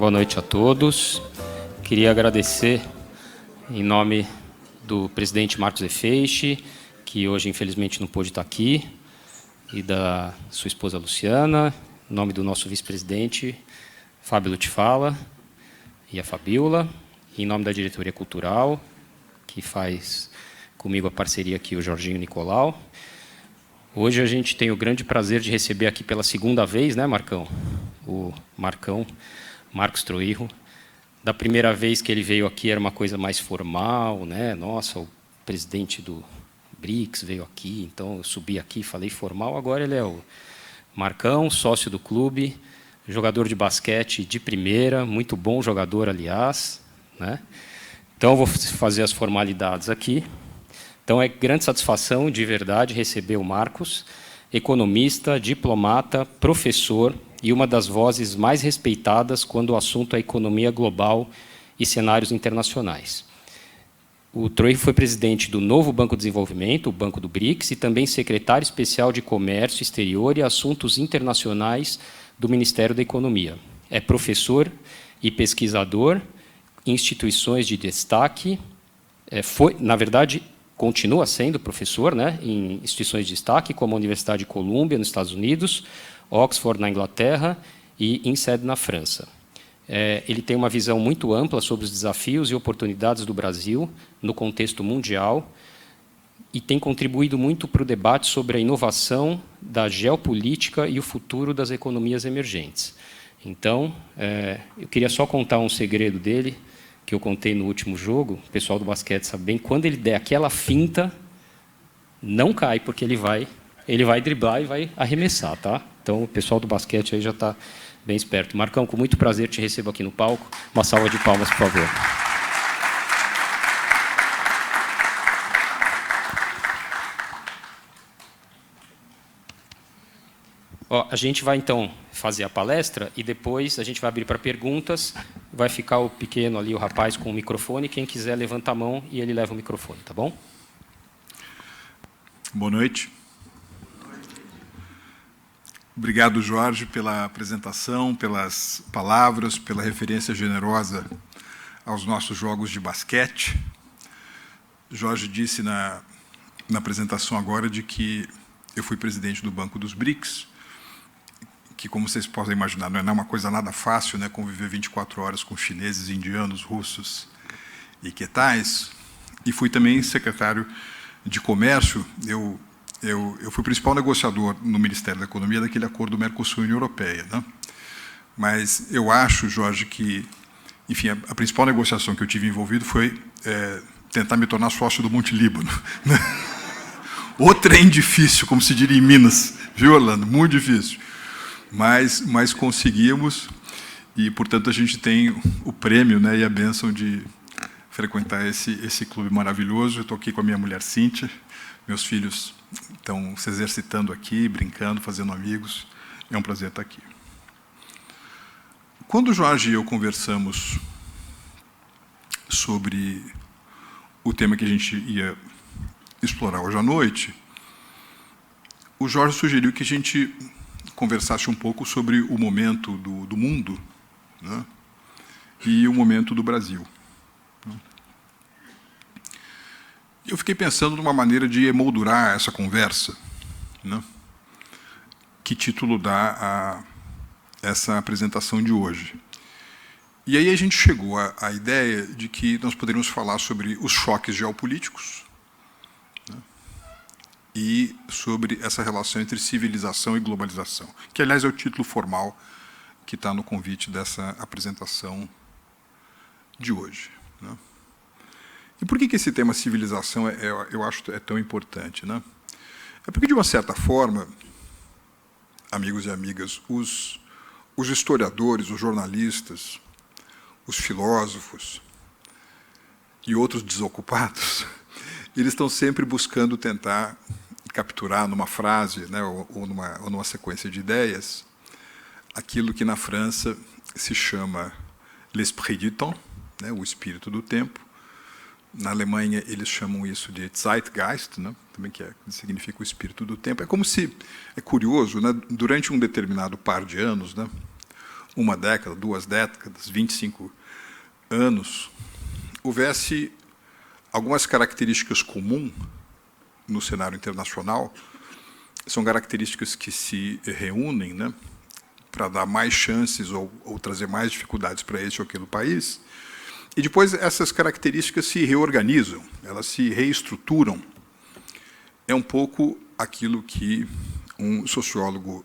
Boa noite a todos. Queria agradecer, em nome do presidente Marcos Efeixe, que hoje, infelizmente, não pôde estar aqui, e da sua esposa Luciana, em nome do nosso vice-presidente, Fábio Lutifala, e a Fabiola, e em nome da diretoria cultural, que faz comigo a parceria aqui, o Jorginho Nicolau. Hoje a gente tem o grande prazer de receber aqui pela segunda vez, né, Marcão? O Marcão, Marcos Troirro. Da primeira vez que ele veio aqui era uma coisa mais formal, né? Nossa, o presidente do BRICS veio aqui, então eu subi aqui, falei formal. Agora ele é o Marcão, sócio do clube, jogador de basquete de primeira, muito bom jogador, aliás, né? Então eu vou fazer as formalidades aqui. Então, é grande satisfação, de verdade, receber o Marcos, economista, diplomata, professor e uma das vozes mais respeitadas quando o assunto é economia global e cenários internacionais. O Troirro foi presidente do novo Banco de Desenvolvimento, o Banco do BRICS, e também secretário especial de Comércio Exterior e Assuntos Internacionais do Ministério da Economia. É professor e pesquisador em instituições de destaque. Na verdade, continua sendo professor, né, em instituições de destaque, como a Universidade de Colômbia, nos Estados Unidos, Oxford, na Inglaterra, e INSEAD, na França. Ele tem uma visão muito ampla sobre os desafios e oportunidades do Brasil no contexto mundial e tem contribuído muito para o debate sobre a inovação da geopolítica e o futuro das economias emergentes. Então, eu queria só contar um segredo dele, que eu contei no último jogo. O pessoal do basquete sabe bem, quando ele der aquela finta, não cai, porque ele vai driblar e vai arremessar, tá? Então, o pessoal do basquete aí já está bem esperto. Marcão, com muito prazer te recebo aqui no palco. Uma salva de palmas, por favor. Ó, a gente vai, então, fazer a palestra e depois a gente vai abrir para perguntas. Vai ficar o pequeno ali, o rapaz, com o microfone. Quem quiser, levanta a mão e ele leva o microfone, tá bom? Boa noite. Obrigado, Jorge, pela apresentação, pelas palavras, pela referência generosa aos nossos jogos de basquete. Jorge disse na apresentação agora de que eu fui presidente do Banco dos BRICS, que, como vocês podem imaginar, não é uma coisa nada fácil, né, conviver 24 horas com chineses, indianos, russos e que tais. E fui também secretário de Comércio. Eu fui o principal negociador no Ministério da Economia daquele acordo Mercosul-União Europeia, né? Mas eu acho, Jorge, que, enfim, a principal negociação que eu tive envolvido foi tentar me tornar sócio do Monte Líbano. Né? O trem difícil, como se diria em Minas, viu, Orlando? Muito difícil. Mas conseguimos, e, portanto, a gente tem o prêmio, né, e a bênção de frequentar esse clube maravilhoso. Eu estou aqui com a minha mulher, Cíntia. Meus filhos estão se exercitando aqui, brincando, fazendo amigos. É um prazer estar aqui. Quando o Jorge e eu conversamos sobre o tema que a gente ia explorar hoje à noite, o Jorge sugeriu que a gente conversasse um pouco sobre o momento do mundo, né, e o momento do Brasil. Eu fiquei pensando numa maneira de emoldurar essa conversa, né, que título dá a essa apresentação de hoje. E aí a gente chegou à ideia de que nós poderíamos falar sobre os choques geopolíticos, né, e sobre essa relação entre civilização e globalização, que, aliás, é o título formal que está no convite dessa apresentação de hoje. Né? E por que esse tema civilização eu acho tão importante? Né? É porque, de uma certa forma, amigos e amigas, os historiadores, os jornalistas, os filósofos e outros desocupados, eles estão sempre buscando tentar capturar numa frase, né, ou numa sequência de ideias, aquilo que na França se chama l'esprit du temps, né, o espírito do tempo. Na Alemanha eles chamam isso de Zeitgeist, né, também que significa o espírito do tempo. É como se, é curioso, né, durante um determinado par de anos, né, uma década, 2 décadas, 25 anos, houvesse algumas características comuns no cenário internacional. São características que se reúnem, né, para dar mais chances ou trazer mais dificuldades para esse ou aquele país, e depois essas características se reorganizam, elas se reestruturam. É um pouco aquilo que um sociólogo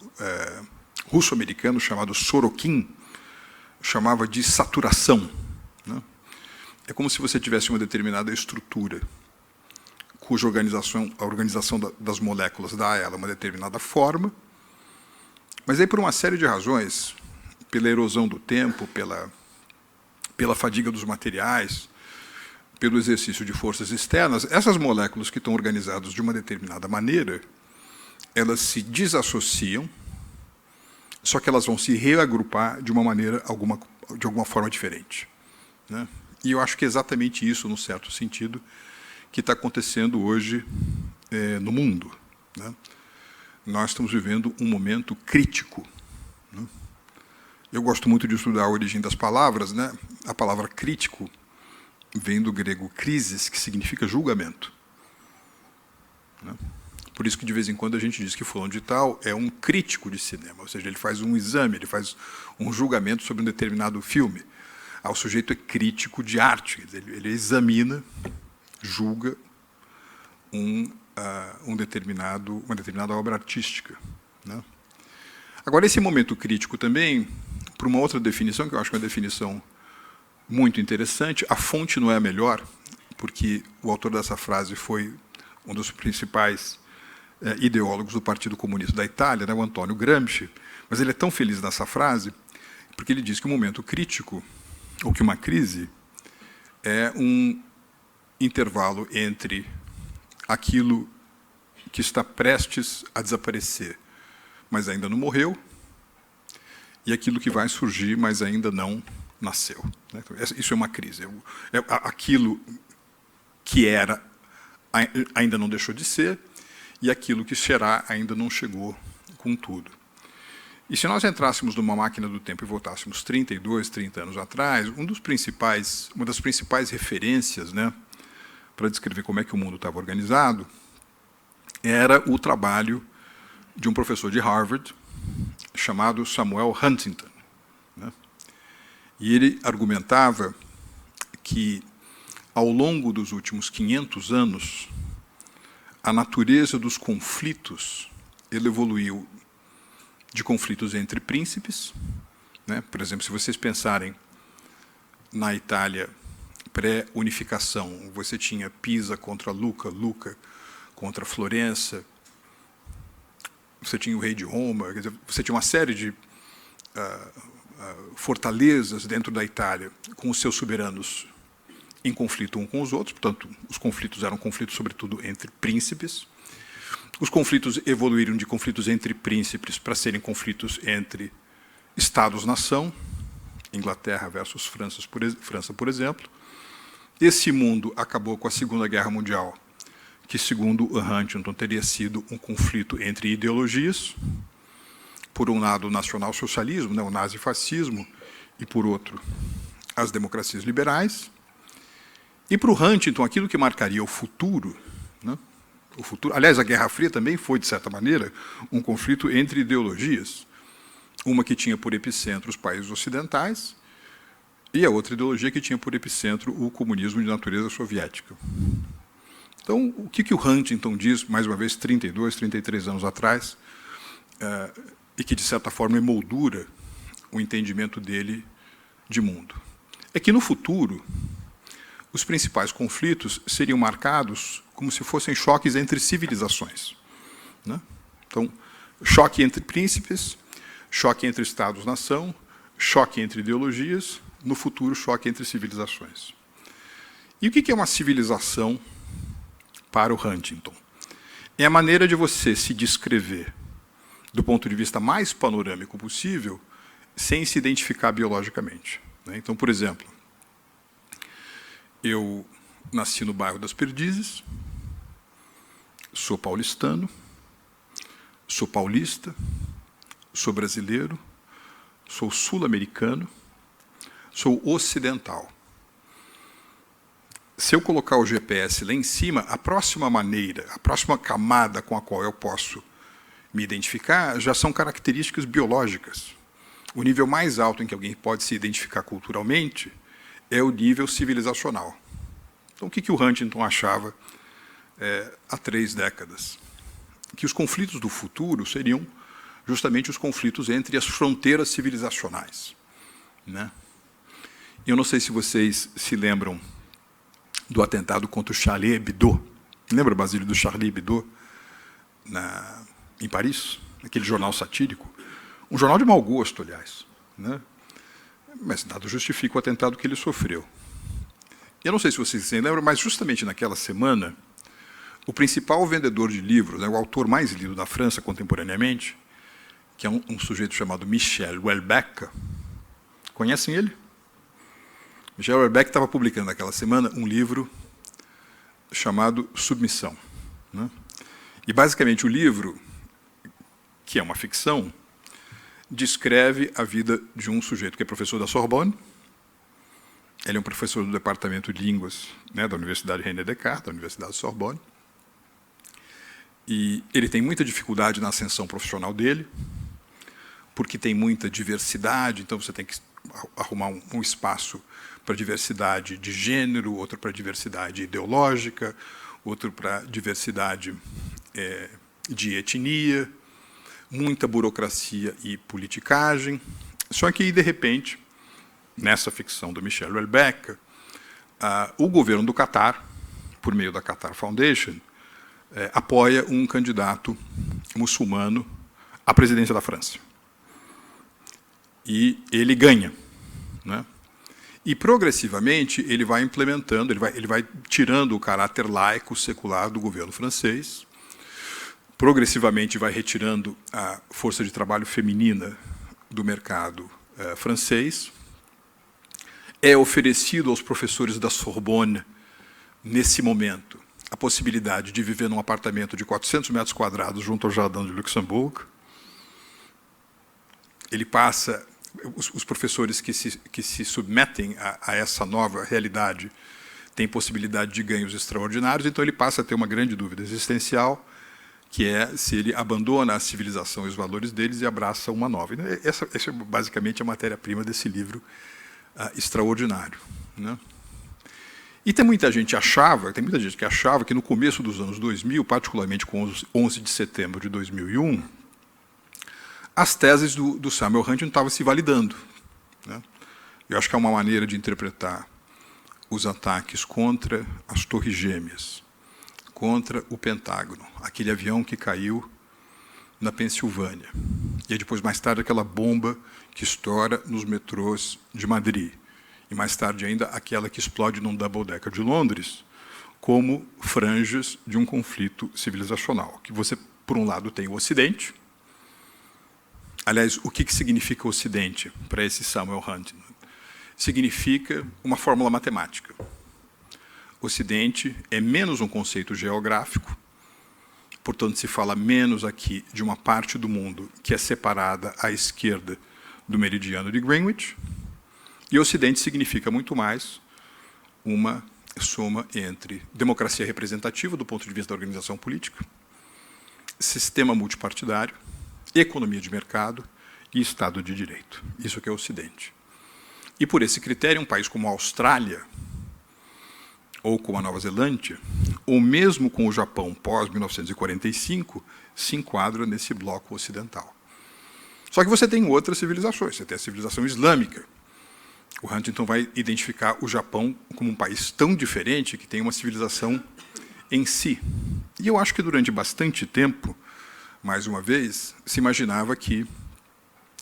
russo-americano chamado Sorokin chamava de saturação, né? É como se você tivesse uma determinada estrutura, cuja a organização das moléculas dá a ela uma determinada forma, mas aí, por uma série de razões, pela erosão do tempo, pela fadiga dos materiais, pelo exercício de forças externas, essas moléculas que estão organizadas de uma determinada maneira, elas se desassociam, só que elas vão se reagrupar de uma maneira, de alguma forma diferente, né? E eu acho que é exatamente isso, num certo sentido, que está acontecendo hoje no mundo, né? Nós estamos vivendo um momento crítico, né? Eu gosto muito de estudar a origem das palavras, né? A palavra crítico vem do grego krisis, que significa julgamento, né? Por isso que, de vez em quando, a gente diz que fulano de tal é um crítico de cinema, ou seja, ele faz um exame, ele faz um julgamento sobre um determinado filme. O sujeito é crítico de arte, ele examina, julga uma determinada obra artística, né? Agora, esse momento crítico também, por uma outra definição, que eu acho que é uma definição muito interessante, a fonte não é a melhor, porque o autor dessa frase foi um dos principais ideólogos do Partido Comunista da Itália, né, o Antônio Gramsci, mas ele é tão feliz nessa frase, porque ele diz que o momento crítico, ou que uma crise, é um intervalo entre aquilo que está prestes a desaparecer, mas ainda não morreu, e aquilo que vai surgir, mas ainda não nasceu, né? Isso é uma crise. Aquilo que era ainda não deixou de ser, e aquilo que será ainda não chegou com tudo. E se nós entrássemos numa máquina do tempo e voltássemos 32, 30 anos atrás, uma das principais referências, né, para descrever como é que o mundo estava organizado era o trabalho de um professor de Harvard chamado Samuel Huntington, né? E ele argumentava que, ao longo dos últimos 500 anos, a natureza dos conflitos ele evoluiu de conflitos entre príncipes, né? Por exemplo, se vocês pensarem na Itália pré-unificação, você tinha Pisa contra Lucca, Lucca contra Florença, você tinha o rei de Roma, quer dizer, você tinha uma série de fortalezas dentro da Itália, com os seus soberanos em conflito um com os outros, portanto, os conflitos eram conflitos, sobretudo, entre príncipes. Os conflitos evoluíram de conflitos entre príncipes para serem conflitos entre Estados-nação, Inglaterra versus França, por exemplo. Esse mundo acabou com a Segunda Guerra Mundial, que, segundo Huntington, teria sido um conflito entre ideologias, por um lado o nacional-socialismo, né, o nazifascismo, e, por outro, as democracias liberais. E, para o Huntington, aquilo que marcaria o futuro, né, aliás, a Guerra Fria também foi, de certa maneira, um conflito entre ideologias, uma que tinha por epicentro os países ocidentais e a outra ideologia que tinha por epicentro o comunismo de natureza soviética. Então, o que o Huntington diz, mais uma vez, 32, 33 anos atrás, e que, de certa forma, emoldura o entendimento dele de mundo? É que, no futuro, os principais conflitos seriam marcados como se fossem choques entre civilizações, né? Então, choque entre príncipes, choque entre Estados-nação, choque entre ideologias, no futuro, choque entre civilizações. E o que é uma civilização para o Huntington? É a maneira de você se descrever do ponto de vista mais panorâmico possível, sem se identificar biologicamente, né? Então, por exemplo, eu nasci no bairro das Perdizes, sou paulistano, sou paulista, sou brasileiro, sou sul-americano, sou ocidental. Se eu colocar o GPS lá em cima, a próxima maneira, a próxima camada com a qual eu posso me identificar já são características biológicas. O nível mais alto em que alguém pode se identificar culturalmente é o nível civilizacional. Então, o que o Huntington achava há 3 décadas? Que os conflitos do futuro seriam justamente os conflitos entre as fronteiras civilizacionais, né? Eu não sei se vocês se lembram do atentado contra o Charlie Hebdo. Lembra, Basílio, do Charlie Hebdo em Paris? Aquele jornal satírico. Um jornal de mau gosto, aliás, né? Mas nada justifica o atentado que ele sofreu. Eu não sei se vocês se lembram, mas justamente naquela semana, o principal vendedor de livros, né, o autor mais lido da França contemporaneamente, que é um sujeito chamado Michel Houellebecq. Conhecem ele? Michel Houellebecq estava publicando naquela semana um livro chamado Submissão, né? E, basicamente, o livro, que é uma ficção, descreve a vida de um sujeito que é professor da Sorbonne. Ele é um professor do Departamento de Línguas, né, da Universidade René Descartes, da Universidade de Sorbonne. E ele tem muita dificuldade na ascensão profissional dele, porque tem muita diversidade, então você tem que arrumar um espaço para diversidade de gênero, outro para diversidade ideológica, outro para diversidade de etnia, muita burocracia e politicagem. Só que, de repente, nessa ficção do Michel Houellebecq, o governo do Catar, por meio da Qatar Foundation, apoia um candidato muçulmano à presidência da França. E ele ganha, né? E, progressivamente, ele vai implementando, ele vai tirando o caráter laico, secular do governo francês, progressivamente vai retirando a força de trabalho feminina do mercado francês, é oferecido aos professores da Sorbonne, nesse momento, a possibilidade de viver num apartamento de 400 metros quadrados junto ao Jardim de Luxemburgo. Ele passa... Os professores que se submetem a essa nova realidade têm possibilidade de ganhos extraordinários, então ele passa a ter uma grande dúvida existencial, que é se ele abandona a civilização e os valores deles e abraça uma nova. Essa é basicamente a matéria-prima desse livro extraordinário, né? E tem muita gente que achava que no começo dos anos 2000, particularmente com 11 de setembro de 2001, as teses do Samuel Huntington estavam se validando, né? Eu acho que é uma maneira de interpretar os ataques contra as Torres Gêmeas, contra o Pentágono, aquele avião que caiu na Pensilvânia, e depois, mais tarde, aquela bomba que estoura nos metrôs de Madrid, e mais tarde ainda aquela que explode num double-decker de Londres, como franjas de um conflito civilizacional, que você, por um lado, tem o Ocidente. Aliás, o que significa Ocidente para esse Samuel Huntington? Significa uma fórmula matemática. Ocidente é menos um conceito geográfico, portanto, se fala menos aqui de uma parte do mundo que é separada à esquerda do meridiano de Greenwich, e Ocidente significa muito mais uma soma entre democracia representativa, do ponto de vista da organização política, sistema multipartidário, economia de mercado e Estado de Direito. Isso que é o Ocidente. E, por esse critério, um país como a Austrália, ou como a Nova Zelândia, ou mesmo com o Japão pós-1945, se enquadra nesse bloco ocidental. Só que você tem outras civilizações. Você tem a civilização islâmica. O Huntington vai identificar o Japão como um país tão diferente que tem uma civilização em si. E eu acho que durante bastante tempo, mais uma vez, se imaginava que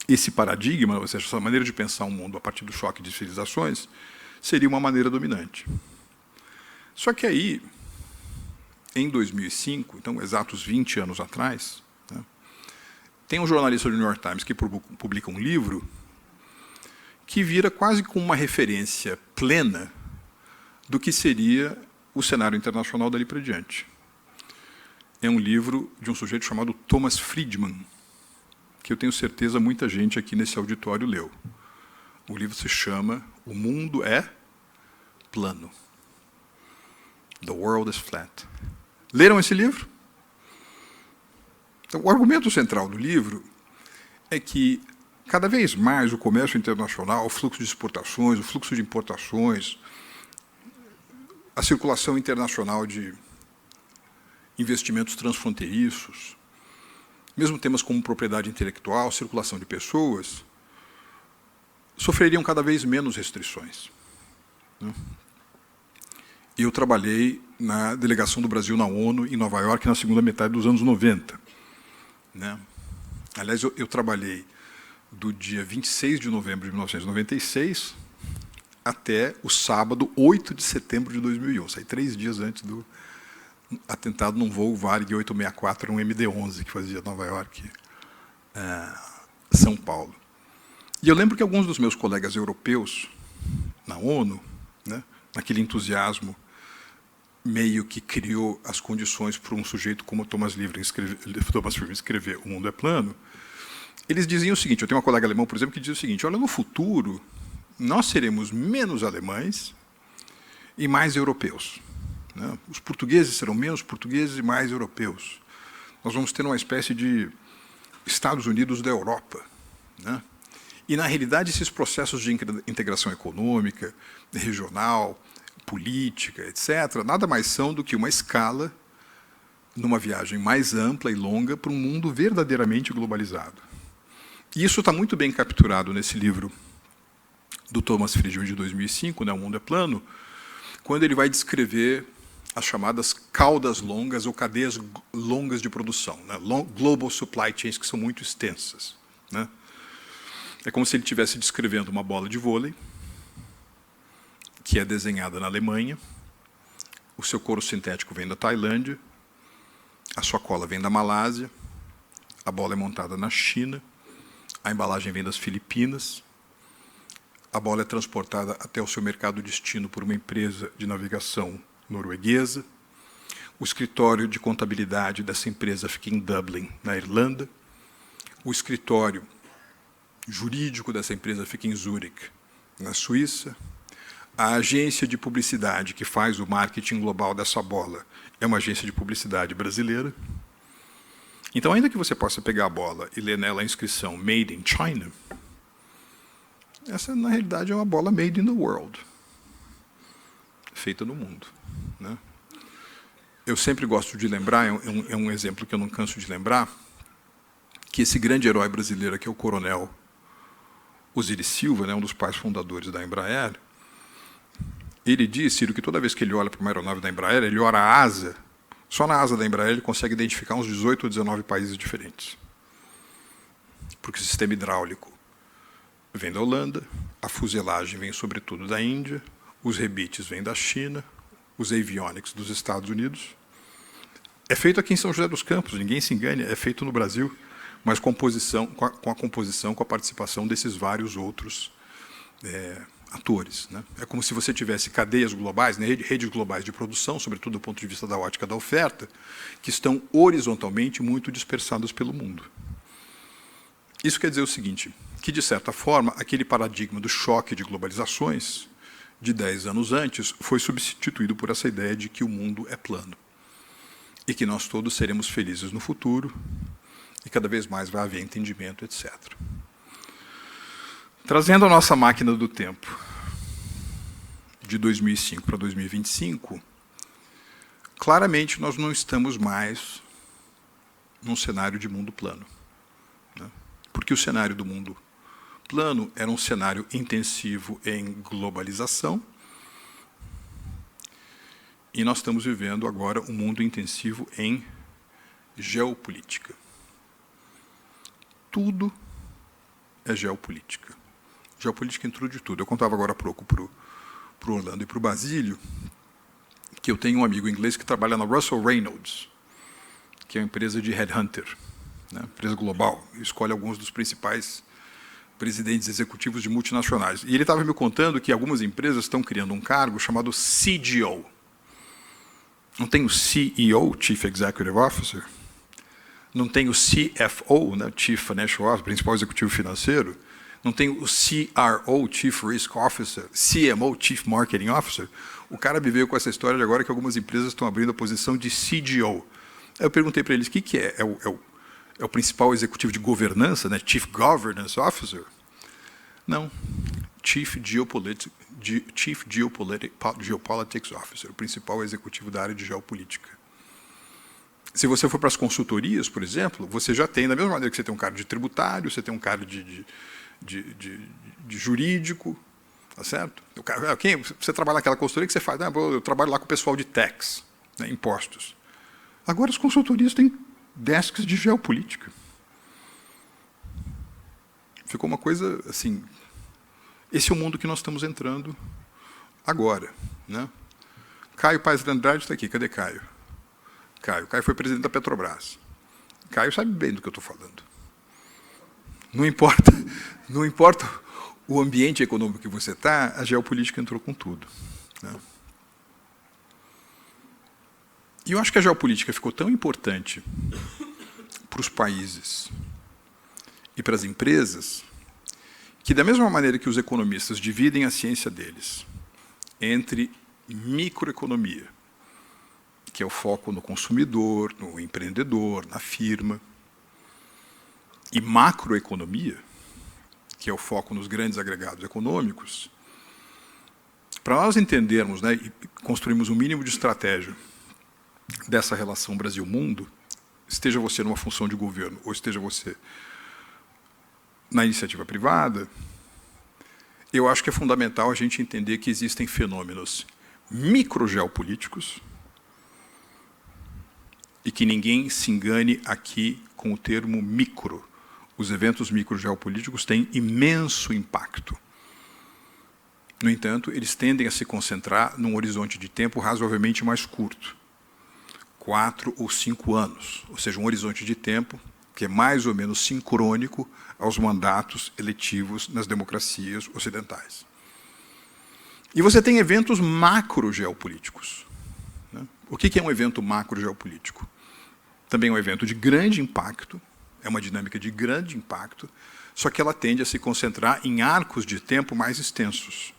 esse paradigma, ou seja, essa maneira de pensar o mundo a partir do choque de civilizações, seria uma maneira dominante. Só que aí, em 2005, então exatos 20 anos atrás, né, tem um jornalista do New York Times que publica um livro que vira quase como uma referência plena do que seria o cenário internacional dali para diante. É um livro de um sujeito chamado Thomas Friedman. que eu tenho certeza muita gente aqui nesse auditório leu. O livro se chama O Mundo é Plano. The World is Flat. Leram esse livro? Então, o argumento central do livro é que, cada vez mais, o comércio internacional, o fluxo de exportações, o fluxo de importações, a circulação internacional de investimentos transfronteiriços, mesmo temas como propriedade intelectual, circulação de pessoas, sofreriam cada vez menos restrições. E eu trabalhei na delegação do Brasil na ONU, em Nova York, na segunda metade dos anos 90. Aliás, eu trabalhei do dia 26 de novembro de 1996 até o sábado, 8 de setembro de 2001. Saí 3 dias antes do atentado num voo Varig 864, um MD-11, que fazia Nova York, São Paulo. E eu lembro que alguns dos meus colegas europeus, na ONU, naquele entusiasmo meio que criou as condições para um sujeito como Thomas Friedman escrever O Mundo é Plano, eles diziam o seguinte, eu tenho uma colega alemã, por exemplo, que diz o seguinte, olha, no futuro, nós seremos menos alemães e mais europeus. Os portugueses serão menos portugueses e mais europeus. Nós vamos ter uma espécie de Estados Unidos da Europa. E, na realidade, esses processos de integração econômica, regional, política, etc., nada mais são do que uma escala numa viagem mais ampla e longa para um mundo verdadeiramente globalizado. E isso está muito bem capturado nesse livro do Thomas Friedman, de 2005, O Mundo é Plano, quando ele vai descrever as chamadas caudas longas ou cadeias longas de produção, global supply chains, que são muito extensas. É como se ele estivesse descrevendo uma bola de vôlei, que é desenhada na Alemanha, o seu couro sintético vem da Tailândia, a sua cola vem da Malásia, a bola é montada na China, a embalagem vem das Filipinas, a bola é transportada até o seu mercado destino por uma empresa de navegação norueguesa, o escritório de contabilidade dessa empresa fica em Dublin, na Irlanda, o escritório jurídico dessa empresa fica em Zurique, na Suíça, a agência de publicidade que faz o marketing global dessa bola é uma agência de publicidade brasileira. Então, ainda que você possa pegar a bola e ler nela a inscrição Made in China, essa, na realidade, é uma bola made in the world, feita no mundo. Eu sempre gosto de lembrar, é um exemplo que eu não canso de lembrar, que esse grande herói brasileiro aqui é o coronel Osiris Silva, um dos pais fundadores da Embraer. Ele diz, Ciro, que toda vez que ele olha para uma aeronave da Embraer, ele olha a asa, só na asa da Embraer ele consegue identificar uns 18 ou 19 países diferentes. Porque o sistema hidráulico vem da Holanda, a fuselagem vem sobretudo da Índia, os rebites vêm da China, os avionics dos Estados Unidos. É feito aqui em São José dos Campos, ninguém se engane, é feito no Brasil, mas com a participação desses vários outros atores. É como se você tivesse cadeias globais, redes globais de produção, sobretudo do ponto de vista da ótica da oferta, que estão horizontalmente muito dispersadas pelo mundo. Isso quer dizer o seguinte, que, de certa forma, aquele paradigma do choque de globalizações de 10 anos antes foi substituído por essa ideia de que o mundo é plano e que nós todos seremos felizes no futuro e cada vez mais vai haver entendimento, etc. Trazendo a nossa máquina do tempo de 2005 para 2025, claramente nós não estamos mais num cenário de mundo plano. Porque o cenário do mundo plano era um cenário intensivo em globalização e nós estamos vivendo agora um mundo intensivo em geopolítica. Tudo é geopolítica. Geopolítica entrou de tudo. Eu contava agora há pouco para o Orlando e para o Basílio que eu tenho um amigo inglês que trabalha na Russell Reynolds, que é uma empresa de headhunter, empresa global, e escolhe alguns dos principais presidentes executivos de multinacionais. E ele estava me contando que algumas empresas estão criando um cargo chamado CGO. Não tem o CEO, Chief Executive Officer? não tem o CFO, né, Chief Financial Officer, principal executivo financeiro, não tem o CRO, Chief Risk Officer, CMO, Chief Marketing Officer, o cara me veio com essa história de agora que algumas empresas estão abrindo a posição de CGO. Eu perguntei para eles, o que é? É o principal executivo de governança, né? Chief Governance Officer? Não. Chief Geopolitics Officer, o principal executivo da área de geopolítica. Se você for para as consultorias, por exemplo, você já tem, da mesma maneira que você tem um cara de tributário, você tem um cara de jurídico, tá certo? O cara, você trabalha naquela consultoria que você faz, eu trabalho lá com o pessoal de tax, né, impostos. Agora as consultorias têm desks de geopolítica. Ficou uma coisa assim. Esse é o mundo que nós estamos entrando agora, né? Caio Paes de Andrade está aqui. Cadê Caio? Caio foi presidente da Petrobras. Caio sabe bem do que eu estou falando. Não importa o ambiente econômico que você está, a geopolítica entrou com tudo, né? E eu acho que a geopolítica ficou tão importante para os países e para as empresas que, da mesma maneira que os economistas dividem a ciência deles entre microeconomia, que é o foco no consumidor, no empreendedor, na firma, e macroeconomia, que é o foco nos grandes agregados econômicos, para nós entendermos, né, e construirmos um mínimo de estratégia dessa relação Brasil-mundo, esteja você numa função de governo ou esteja você na iniciativa privada, eu acho que é fundamental a gente entender que existem fenômenos microgeopolíticos e que ninguém se engane aqui com o termo micro. Os eventos microgeopolíticos têm imenso impacto. No entanto, eles tendem a se concentrar num horizonte de tempo razoavelmente mais curto, 4 ou 5 anos, ou seja, um horizonte de tempo que é mais ou menos sincrônico aos mandatos eletivos nas democracias ocidentais. E você tem eventos macrogeopolíticos, né? O que é um evento macrogeopolítico? Também é um evento de grande impacto, é uma dinâmica de grande impacto, só que ela tende a se concentrar em arcos de tempo mais extensos,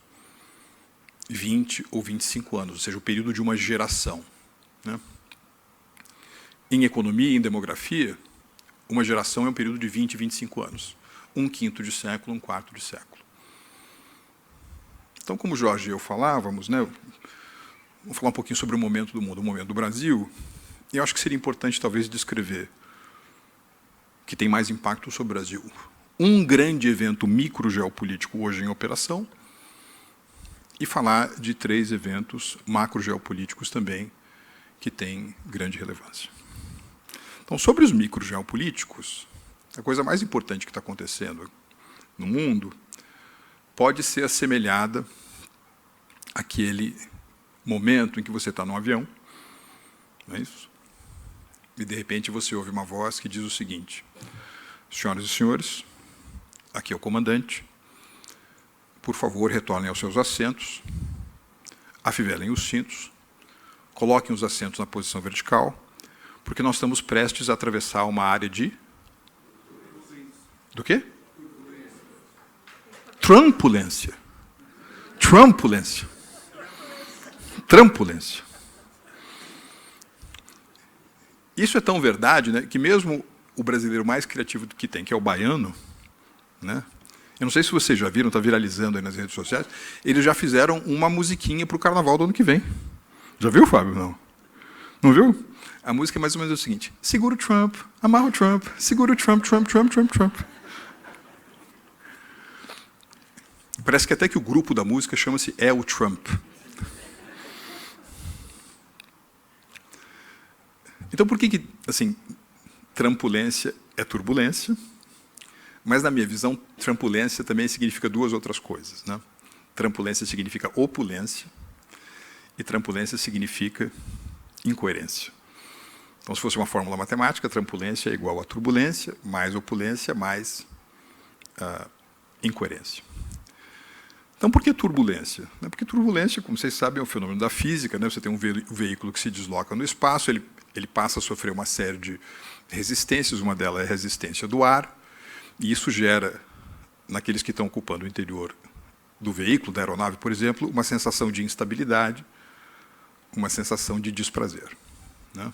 20 ou 25 anos, ou seja, o período de uma geração, né? Em economia e em demografia, uma geração é um período de 20, 25 anos. 1/5 de século, 1/4 de século. Então, como o Jorge e eu falávamos, né, vamos falar um pouquinho sobre o momento do mundo, o momento do Brasil, e eu acho que seria importante, talvez, descrever, que tem mais impacto sobre o Brasil, um grande evento microgeopolítico hoje em operação, e falar de 3 eventos macrogeopolíticos também, que têm grande relevância. Então, sobre os microgeopolíticos, a coisa mais importante que está acontecendo no mundo pode ser assemelhada àquele momento em que você está num avião, não é isso? E, de repente, você ouve uma voz que diz o seguinte: senhoras e senhores, aqui é o comandante, por favor, retornem aos seus assentos, afivelem os cintos, coloquem os assentos na posição vertical, porque nós estamos prestes a atravessar uma área de... Do quê? Trumpulência. Trumpulência. Trumpulência. Isso é tão verdade, né, que mesmo o brasileiro mais criativo que tem, que é o baiano, né, eu não sei se vocês já viram, está viralizando aí nas redes sociais, eles já fizeram uma musiquinha para o carnaval do ano que vem. Já viu, Fábio? Não. Não viu? A música é mais ou menos o seguinte: segura o Trump, amarra o Trump, segura o Trump, Trump, Trump, Trump, Trump. Parece que até que o grupo da música chama-se É o Trump. Então, por que assim, trampulência é turbulência? Mas, na minha visão, trampulência também significa 2 outras coisas, né? Trampulência significa opulência e trampulência significa incoerência. Então, se fosse uma fórmula matemática, trampulência é igual a turbulência, mais opulência, mais incoerência. Então, por que turbulência? Porque turbulência, como vocês sabem, é um fenômeno da física, né? Você tem um veículo que se desloca no espaço, ele passa a sofrer uma série de resistências, uma delas é a resistência do ar, e isso gera, naqueles que estão ocupando o interior do veículo, da aeronave, por exemplo, uma sensação de instabilidade, uma sensação de desprazer, né?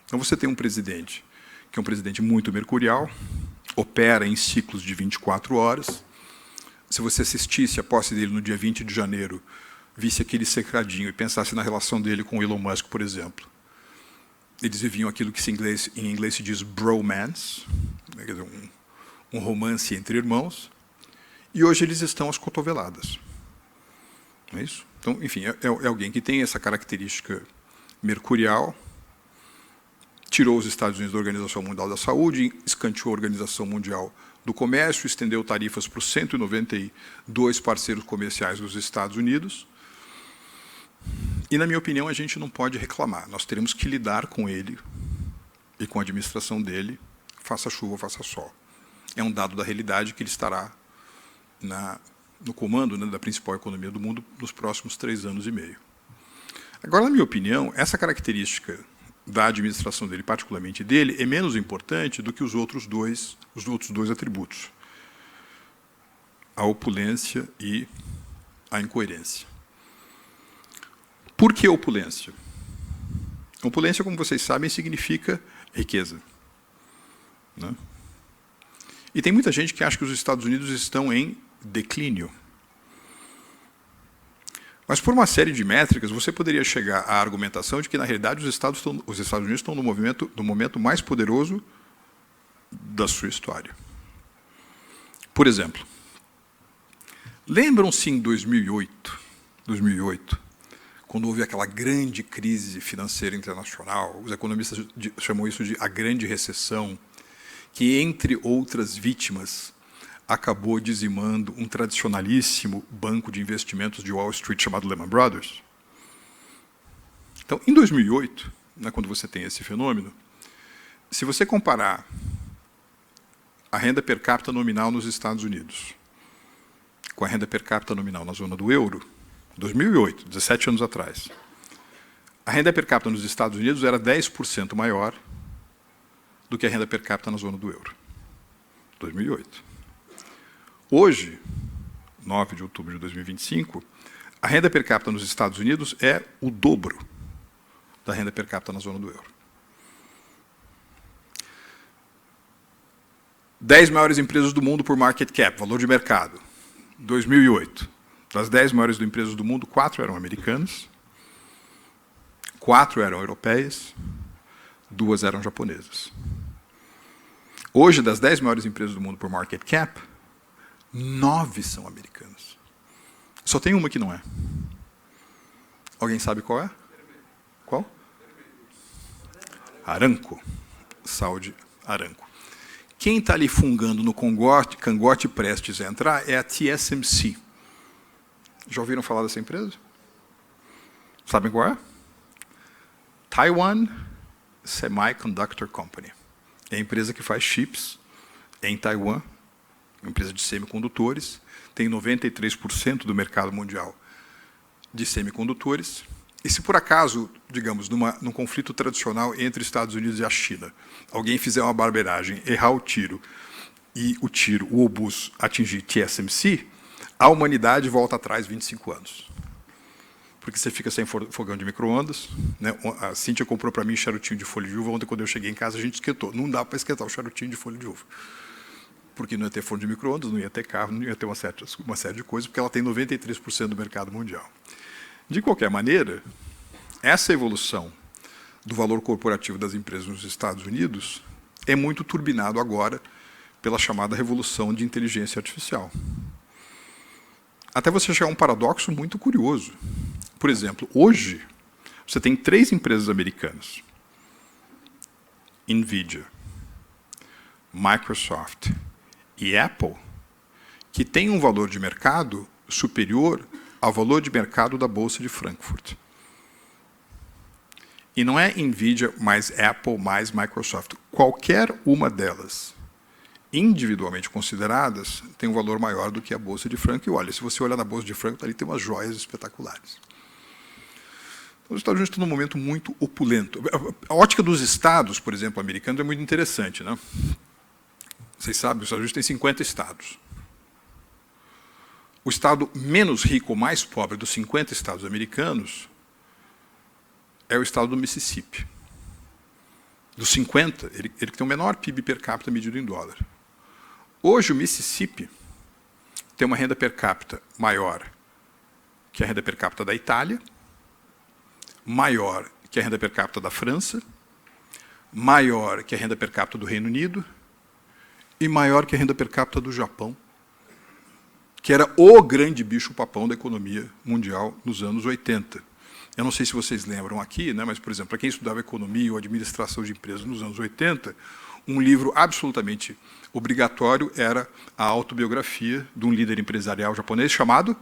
Então, você tem um presidente, que é um presidente muito mercurial, opera em ciclos de 24 horas. Se você assistisse a posse dele no dia 20 de janeiro, visse aquele cercadinho e pensasse na relação dele com Elon Musk, por exemplo, eles viviam aquilo que em inglês se diz bromance, né, quer dizer, um romance entre irmãos, e hoje eles estão às cotoveladas. Não é isso? Então, enfim, é alguém que tem essa característica mercurial, tirou os Estados Unidos da Organização Mundial da Saúde, escanteou a Organização Mundial do Comércio, estendeu tarifas para os 192 parceiros comerciais dos Estados Unidos. E, na minha opinião, a gente não pode reclamar. Nós teremos que lidar com ele e com a administração dele, faça chuva ou faça sol. É um dado da realidade que ele estará no comando, né, da principal economia do mundo nos próximos 3 anos e meio. Agora, na minha opinião, essa característica da administração dele, particularmente dele, é menos importante do que os outros dois atributos: a opulência e a incoerência. Por que opulência? Opulência, como vocês sabem, significa riqueza, né? E tem muita gente que acha que os Estados Unidos estão em declínio. Mas, por uma série de métricas, você poderia chegar à argumentação de que, na realidade, os Estados Unidos estão no momento mais poderoso da sua história. Por exemplo, lembram-se em 2008, quando houve aquela grande crise financeira internacional, os economistas chamam isso de a grande recessão, que, entre outras vítimas, acabou dizimando um tradicionalíssimo banco de investimentos de Wall Street chamado Lehman Brothers. Então, em 2008, né, quando você tem esse fenômeno, se você comparar a renda per capita nominal nos Estados Unidos com a renda per capita nominal na zona do euro, 2008, 17 anos atrás, a renda per capita nos Estados Unidos era 10% maior do que a renda per capita na zona do euro. 2008. Hoje, 9 de outubro de 2025, a renda per capita nos Estados Unidos é o dobro da renda per capita na zona do euro. 10 maiores empresas do mundo por market cap, valor de mercado. 2008. Das 10 maiores empresas do mundo, 4 eram americanas, 4 eram europeias, 2 eram japonesas. Hoje, das 10 maiores empresas do mundo por market cap, 9 são americanas. Só tem uma que não é. Alguém sabe qual é? Qual? Aramco. Saudi Aramco. Quem está ali fungando no cangote prestes a entrar é a TSMC. Já ouviram falar dessa empresa? Sabem qual é? Taiwan Semiconductor Company. É a empresa que faz chips em Taiwan, uma empresa de semicondutores, tem 93% do mercado mundial de semicondutores. E se por acaso, digamos, num conflito tradicional entre Estados Unidos e a China, alguém fizer uma barbeiragem, errar o tiro, e o obus atingir TSMC, a humanidade volta atrás 25 anos. Porque você fica sem fogão de micro-ondas, né? A Cíntia comprou para mim charutinho de folha de uva, ontem quando eu cheguei em casa a gente esquentou. Não dá para esquentar o charutinho de folha de uva. Porque não ia ter forno de micro-ondas, não ia ter carro, não ia ter uma série de coisas, porque ela tem 93% do mercado mundial. De qualquer maneira, essa evolução do valor corporativo das empresas nos Estados Unidos é muito turbinado agora pela chamada revolução de inteligência artificial. Até você chegar a um paradoxo muito curioso. Por exemplo, hoje, você tem 3 empresas americanas: NVIDIA, Microsoft e Apple, que têm um valor de mercado superior ao valor de mercado da Bolsa de Frankfurt. E não é NVIDIA mais Apple mais Microsoft. Qualquer uma delas individualmente consideradas, têm um valor maior do que a Bolsa de Frankfurt. E olha, se você olhar na Bolsa de Frankfurt, ali tem umas joias espetaculares. Então, os Estados Unidos estão num momento muito opulento. A ótica dos estados, por exemplo, americanos, é muito interessante, né? Vocês sabem, os Estados Unidos têm 50 estados. O estado menos rico, mais pobre dos 50 estados americanos é o estado do Mississippi. Dos 50, ele tem o menor PIB per capita medido em dólar. Hoje, o Mississippi tem uma renda per capita maior que a renda per capita da Itália, maior que a renda per capita da França, maior que a renda per capita do Reino Unido e maior que a renda per capita do Japão, que era o grande bicho-papão da economia mundial nos anos 80. Eu não sei se vocês lembram aqui, né, mas, por exemplo, para quem estudava economia ou administração de empresas nos anos 80, um livro absolutamente obrigatório era a autobiografia de um líder empresarial japonês chamado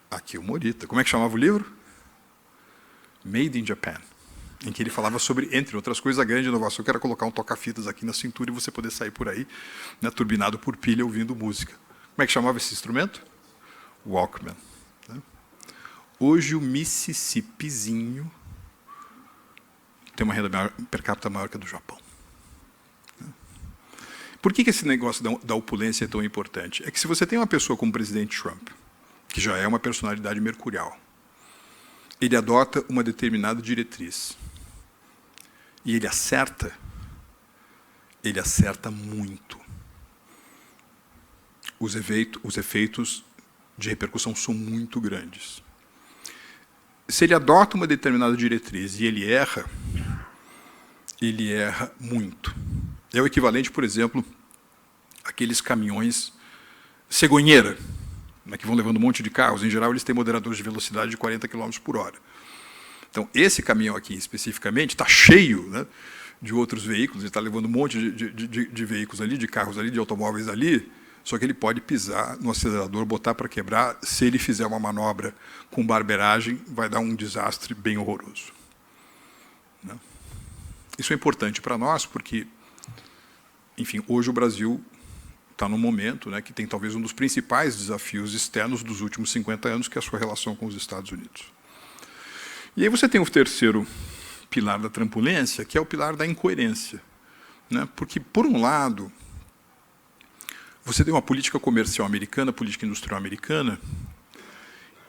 Akio Morita. Como é que chamava o livro? Made in Japan, em que ele falava sobre, entre outras coisas, a grande inovação, que era colocar um toca-fitas aqui na cintura e você poder sair por aí, né, turbinado por pilha, ouvindo música. Como é que chamava esse instrumento? Walkman. Né? Hoje, o Mississippizinho tem uma renda per capita maior que a do Japão. Por que esse negócio da opulência é tão importante? É que se você tem uma pessoa como o presidente Trump, que já é uma personalidade mercurial, ele adota uma determinada diretriz e ele acerta muito. Os efeitos de repercussão são muito grandes. Se ele adota uma determinada diretriz e ele erra muito. É o equivalente, por exemplo, àqueles caminhões cegonheira, né, que vão levando um monte de carros. Em geral, eles têm moderadores de velocidade de 40 km por hora. Então, esse caminhão aqui, especificamente, está cheio, né, de outros veículos, ele está levando um monte de veículos ali, de carros ali, de automóveis ali, só que ele pode pisar no acelerador, botar para quebrar. Se ele fizer uma manobra com barbeiragem, vai dar um desastre bem horroroso. Né? Isso é importante para nós, porque, enfim, hoje o Brasil está num momento, né, que tem talvez um dos principais desafios externos dos últimos 50 anos, que é a sua relação com os Estados Unidos. E aí você tem o terceiro pilar da trampulência, que é o pilar da incoerência. Né? Porque, por um lado, você tem uma política comercial americana, política industrial americana,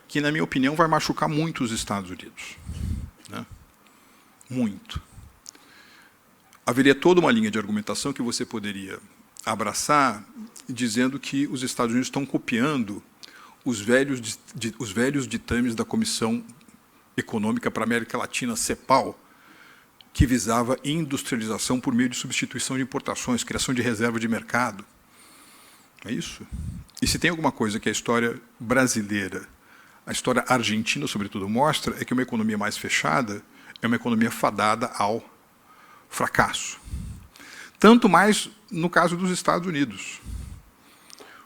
que, na minha opinião, vai machucar muito os Estados Unidos. Né? Muito. Haveria toda uma linha de argumentação que você poderia abraçar, dizendo que os Estados Unidos estão copiando os velhos ditames da Comissão Econômica para a América Latina, CEPAL, que visava industrialização por meio de substituição de importações, criação de reserva de mercado. É isso? E se tem alguma coisa que a história brasileira, a história argentina, sobretudo, mostra, é que uma economia mais fechada é uma economia fadada ao fracasso. Tanto mais no caso dos Estados Unidos.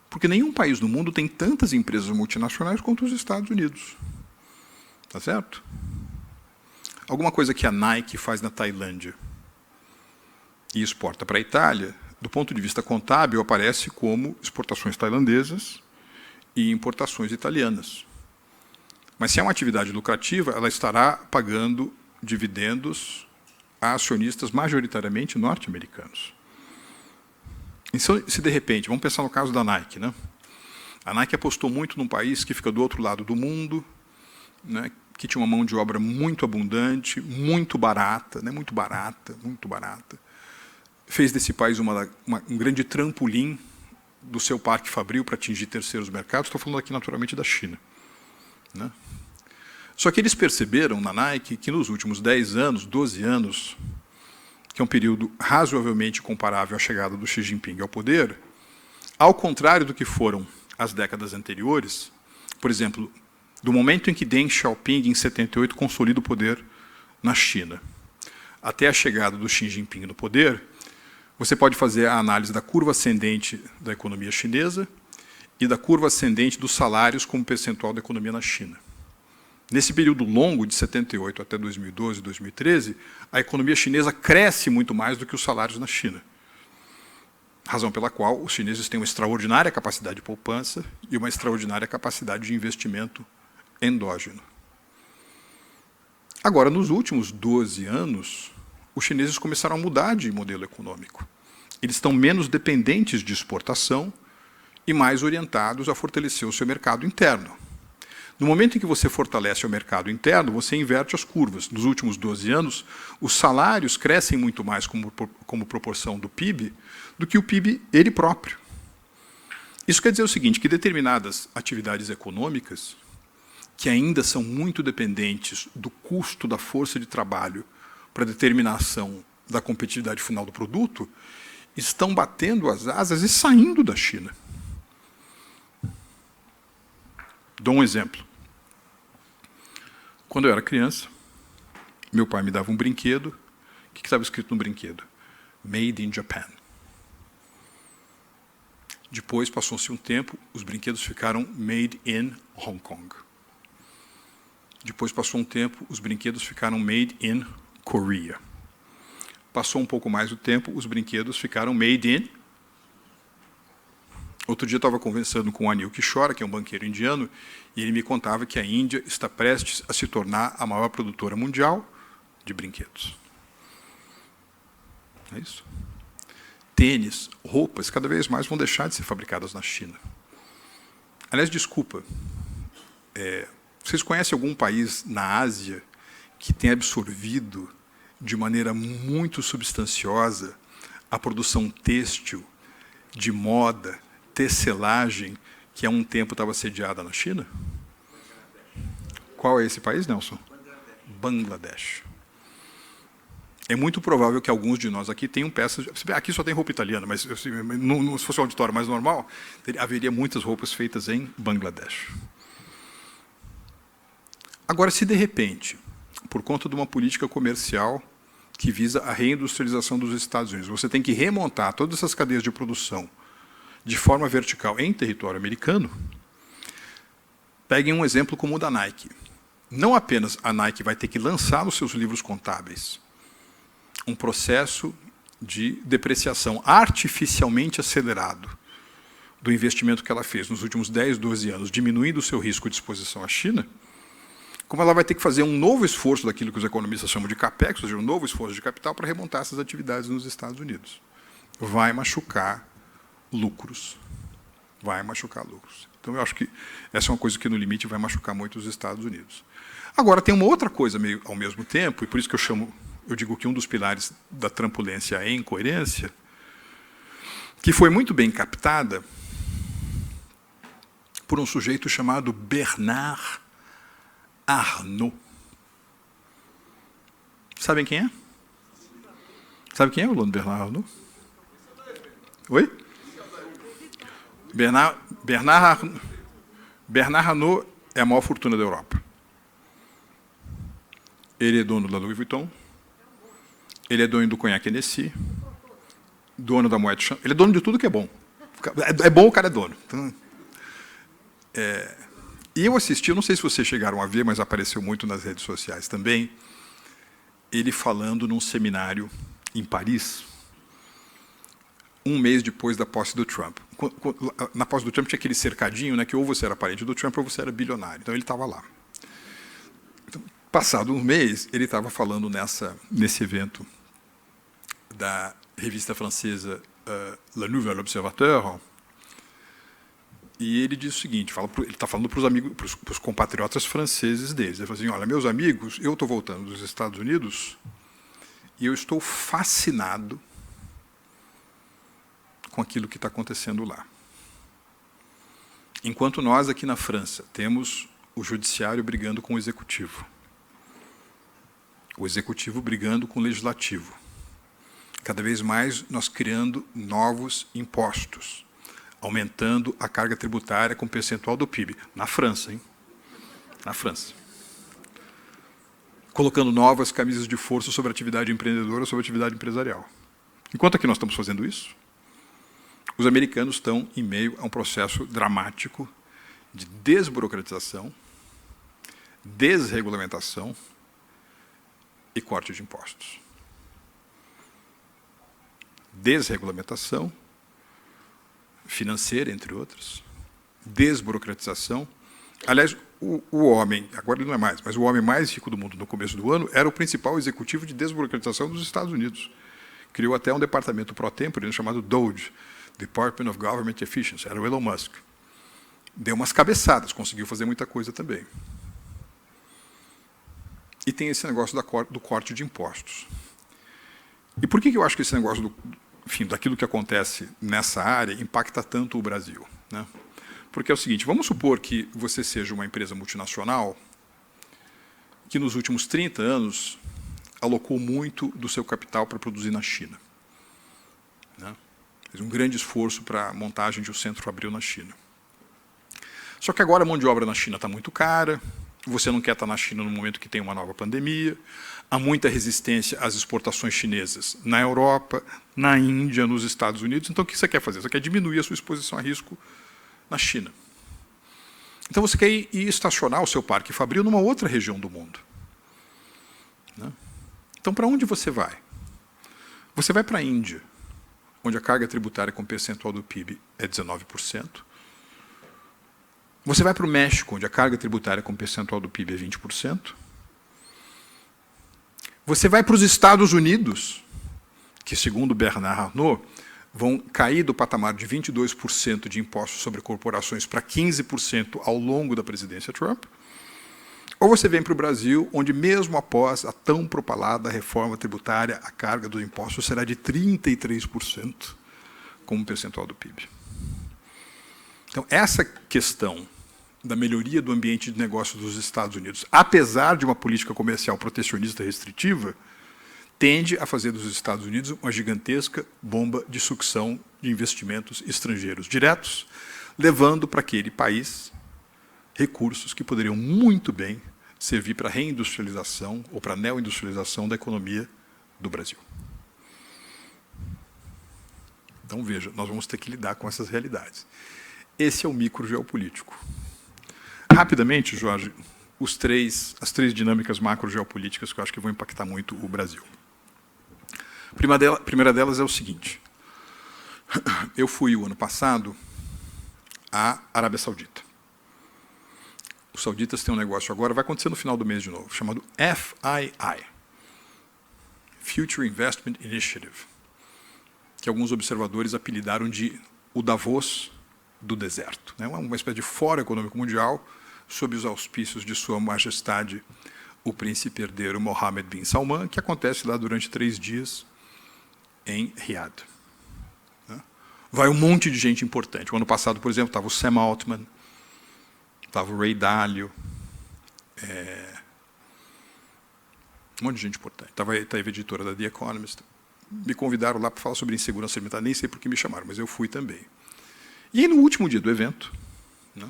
Porque nenhum país no mundo tem tantas empresas multinacionais quanto os Estados Unidos. Tá certo? Alguma coisa que a Nike faz na Tailândia e exporta para a Itália, do ponto de vista contábil, aparece como exportações tailandesas e importações italianas. Mas se é uma atividade lucrativa, ela estará pagando dividendos a acionistas majoritariamente norte-americanos. Então, se de repente, vamos pensar no caso da Nike, né? A Nike apostou muito num país que fica do outro lado do mundo, né, que tinha uma mão de obra muito abundante, muito barata, né, muito barata. Fez desse país um grande trampolim do seu parque fabril para atingir terceiros mercados. Estou falando aqui, naturalmente, da China. Né? Só que eles perceberam na Nike que nos últimos 10 anos, 12 anos, que é um período razoavelmente comparável à chegada do Xi Jinping ao poder, ao contrário do que foram as décadas anteriores, por exemplo, do momento em que Deng Xiaoping, em 78, consolida o poder na China, até a chegada do Xi Jinping no poder, você pode fazer a análise da curva ascendente da economia chinesa e da curva ascendente dos salários como percentual da economia na China. Nesse período longo, de 78 até 2012, 2013, a economia chinesa cresce muito mais do que os salários na China. Razão pela qual os chineses têm uma extraordinária capacidade de poupança e uma extraordinária capacidade de investimento endógeno. Agora, nos últimos 12 anos, os chineses começaram a mudar de modelo econômico. Eles estão menos dependentes de exportação e mais orientados a fortalecer o seu mercado interno. No momento em que você fortalece o mercado interno, você inverte as curvas. Nos últimos 12 anos, os salários crescem muito mais como proporção do PIB do que o PIB ele próprio. Isso quer dizer o seguinte, que determinadas atividades econômicas, que ainda são muito dependentes do custo da força de trabalho para a determinação da competitividade final do produto, estão batendo as asas e saindo da China. Dou um exemplo. Quando eu era criança, meu pai me dava um brinquedo. O que estava escrito no brinquedo? Made in Japan. Depois, passou-se um tempo, os brinquedos ficaram Made in Hong Kong. Depois passou um tempo, os brinquedos ficaram Made in Korea. Passou um pouco mais do tempo, os brinquedos ficaram Made in... Outro dia eu estava conversando com o Anil Kishore, que é um banqueiro indiano, e ele me contava que a Índia está prestes a se tornar a maior produtora mundial de brinquedos. É isso. Tênis, roupas, cada vez mais vão deixar de ser fabricadas na China. Aliás, desculpa, vocês conhecem algum país na Ásia que tenha absorvido de maneira muito substanciosa a produção têxtil, de moda, tecelagem, que há um tempo estava sediada na China? Qual é esse país, Nelson? Bangladesh. É muito provável que alguns de nós aqui tenham peças... Aqui só tem roupa italiana, mas se fosse um auditório mais normal, haveria muitas roupas feitas em Bangladesh. Agora, se de repente, por conta de uma política comercial que visa a reindustrialização dos Estados Unidos, você tem que remontar todas essas cadeias de produção de forma vertical em território americano, peguem um exemplo como o da Nike. Não apenas a Nike vai ter que lançar nos seus livros contábeis um processo de depreciação artificialmente acelerado do investimento que ela fez nos últimos 10, 12 anos, diminuindo o seu risco de exposição à China, como ela vai ter que fazer um novo esforço daquilo que os economistas chamam de capex, ou seja, um novo esforço de capital para remontar essas atividades nos Estados Unidos. Vai machucar lucros. Vai machucar lucros. Então, eu acho que essa é uma coisa que, no limite, vai machucar muito os Estados Unidos. Agora, tem uma outra coisa meio ao mesmo tempo, e por isso que eu digo que um dos pilares da truculência é a incoerência, que foi muito bem captada por um sujeito chamado Bernard Arnault. Sabem quem é? Sabe quem é o Bernard Arnault? Oi? Bernard Arnault é a maior fortuna da Europa. Ele é dono da Louis Vuitton, ele é dono do Cognac Hennessy, dono da Moët Chandon, ele é dono de tudo que é bom. É bom, o cara é dono. Então, e eu assisti, eu não sei se vocês chegaram a ver, mas apareceu muito nas redes sociais também, ele falando num seminário em Paris, um mês depois da posse do Trump. Na posse do Trump tinha aquele cercadinho, né, que ou você era parente do Trump ou você era bilionário. Então, ele estava lá. Então, passado um mês, ele estava falando nesse evento da revista francesa Le Nouvel Observateur, e ele diz o seguinte, ele está falando para os amigos, para os compatriotas franceses deles. Ele fala assim, olha, meus amigos, eu estou voltando dos Estados Unidos e eu estou fascinado com aquilo que está acontecendo lá. Enquanto nós, aqui na França, temos o judiciário brigando com o executivo brigando com o legislativo, cada vez mais nós criando novos impostos, aumentando a carga tributária com percentual do PIB. Na França, hein? Na França. Colocando novas camisas de força sobre a atividade empreendedora, sobre a atividade empresarial. Enquanto aqui nós estamos fazendo isso, os americanos estão em meio a um processo dramático de desburocratização, desregulamentação e corte de impostos. Desregulamentação financeira, entre outras, desburocratização. Aliás, o homem, agora ele não é mais, mas o homem mais rico do mundo no começo do ano era o principal executivo de desburocratização dos Estados Unidos. Criou até um departamento pro tempore chamado DOGE, Department of Government Efficiency, era o Elon Musk. Deu umas cabeçadas, conseguiu fazer muita coisa também. E tem esse negócio do corte de impostos. E por que eu acho que esse negócio daquilo que acontece nessa área impacta tanto o Brasil, né? Porque é o seguinte, vamos supor que você seja uma empresa multinacional que nos últimos 30 anos alocou muito do seu capital para produzir na China, né? Fez um grande esforço para a montagem de um centro fabril na China. Só que agora a mão de obra na China está muito cara, você não quer estar na China no momento que tem uma nova pandemia, há muita resistência às exportações chinesas na Europa, na Índia, nos Estados Unidos. Então, o que você quer fazer? Você quer diminuir a sua exposição a risco na China. Então, você quer ir estacionar o seu parque fabril numa outra região do mundo, né? Então, para onde você vai? Você vai para a Índia, onde a carga tributária com percentual do PIB é 19%. Você vai para o México, onde a carga tributária com percentual do PIB é 20%. Você vai para os Estados Unidos, que, segundo Bernard Arnault, vão cair do patamar de 22% de impostos sobre corporações para 15% ao longo da presidência Trump. Ou você vem para o Brasil, onde mesmo após a tão propalada reforma tributária, a carga dos impostos será de 33% como percentual do PIB. Então, essa questão da melhoria do ambiente de negócios dos Estados Unidos, apesar de uma política comercial protecionista restritiva, tende a fazer dos Estados Unidos uma gigantesca bomba de sucção de investimentos estrangeiros diretos, levando para aquele país recursos que poderiam muito bem servir para a reindustrialização ou para a neoindustrialização da economia do Brasil. Então, veja, nós vamos ter que lidar com essas realidades. Esse é o micro geopolítico. Rapidamente, Jorge, as três dinâmicas macro geopolíticas que eu acho que vão impactar muito o Brasil. A primeira delas é o seguinte. Eu fui, o ano passado, à Arábia Saudita. Os sauditas têm um negócio agora, vai acontecer no final do mês de novo, chamado FII, Future Investment Initiative, que alguns observadores apelidaram de o Davos do deserto, né? Uma espécie de Fórum Econômico Mundial sob os auspícios de Sua Majestade o príncipe herdeiro Mohammed bin Salman, que acontece lá durante 3 dias em Riad. Vai um monte de gente importante. O ano passado, por exemplo, estava o Sam Altman, estava o Ray Dalio, um monte de gente importante. Estava a editora da The Economist. Me convidaram lá para falar sobre insegurança alimentar, nem sei por que me chamaram, mas eu fui também. E aí, no último dia do evento, né,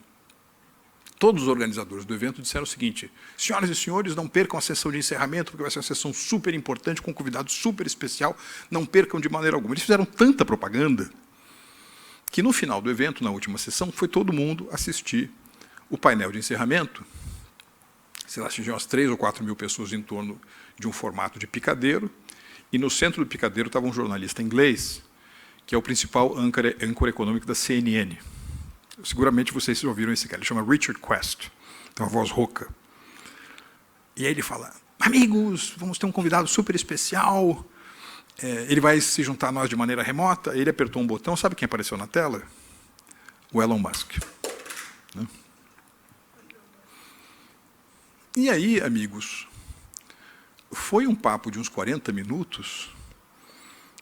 todos os organizadores do evento disseram o seguinte: senhoras e senhores, não percam a sessão de encerramento, porque vai ser uma sessão super importante, com um convidado super especial, não percam de maneira alguma. Eles fizeram tanta propaganda que, no final do evento, na última sessão, foi todo mundo assistir o painel de encerramento. Sei lá, tinha umas 3 ou 4 mil pessoas em torno de um formato de picadeiro, e no centro do picadeiro estava um jornalista inglês, que é o principal âncora econômico da CNN. Seguramente vocês já ouviram esse cara, ele chama Richard Quest, tem uma voz rouca. E aí ele fala: amigos, vamos ter um convidado super especial, ele vai se juntar a nós de maneira remota. Ele apertou um botão, sabe quem apareceu na tela? O Elon Musk. Né? E aí, amigos, foi um papo de uns 40 minutos,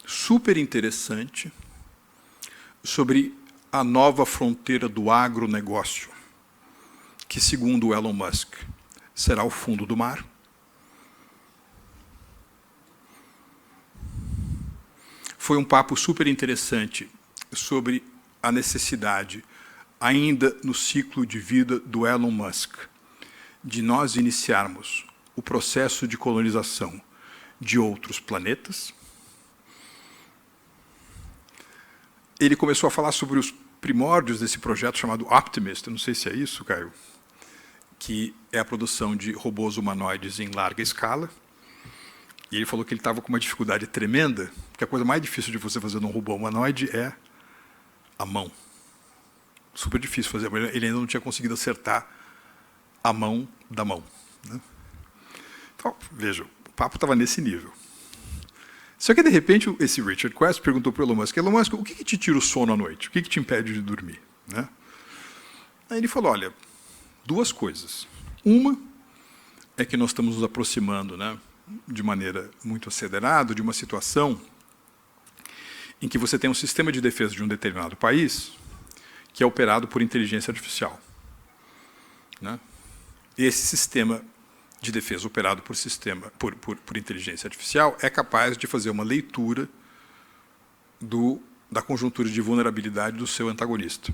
super interessante, sobre a nova fronteira do agronegócio, que, segundo o Elon Musk, será o fundo do mar. Foi um papo super interessante sobre a necessidade, ainda no ciclo de vida do Elon Musk, de nós iniciarmos o processo de colonização de outros planetas. Ele começou a falar sobre os primórdios desse projeto chamado Optimist, eu não sei se é isso, Caio, que é a produção de robôs humanoides em larga escala. E ele falou que ele estava com uma dificuldade tremenda, porque a coisa mais difícil de você fazer num robô humanoide é à mão. Super difícil fazer, mas ele ainda não tinha conseguido acertar a mão da mão, né? Então, veja, o papo estava nesse nível. Só que, de repente, esse Richard Quest perguntou para o Elon Musk, o que te tira o sono à noite? O que te impede de dormir? Né? Aí ele falou, olha, duas coisas. Uma é que nós estamos nos aproximando, né, de maneira muito acelerada de uma situação em que você tem um sistema de defesa de um determinado país que é operado por inteligência artificial. Né? Esse sistema de defesa operado por inteligência artificial é capaz de fazer uma leitura da conjuntura de vulnerabilidade do seu antagonista.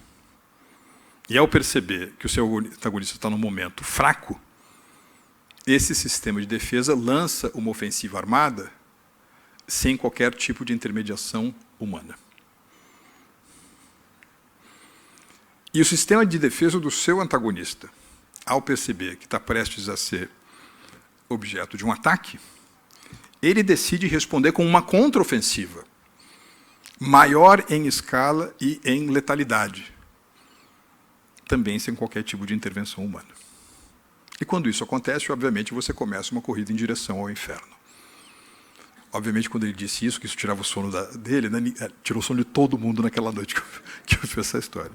E ao perceber que o seu antagonista está num momento fraco, esse sistema de defesa lança uma ofensiva armada sem qualquer tipo de intermediação humana. E o sistema de defesa do seu antagonista, ao perceber que está prestes a ser objeto de um ataque, ele decide responder com uma contraofensiva, maior em escala e em letalidade, também sem qualquer tipo de intervenção humana. E quando isso acontece, obviamente, você começa uma corrida em direção ao inferno. Obviamente, quando ele disse isso, que isso tirava o sono dele, né, tirou o sono de todo mundo naquela noite que eu fiz essa história.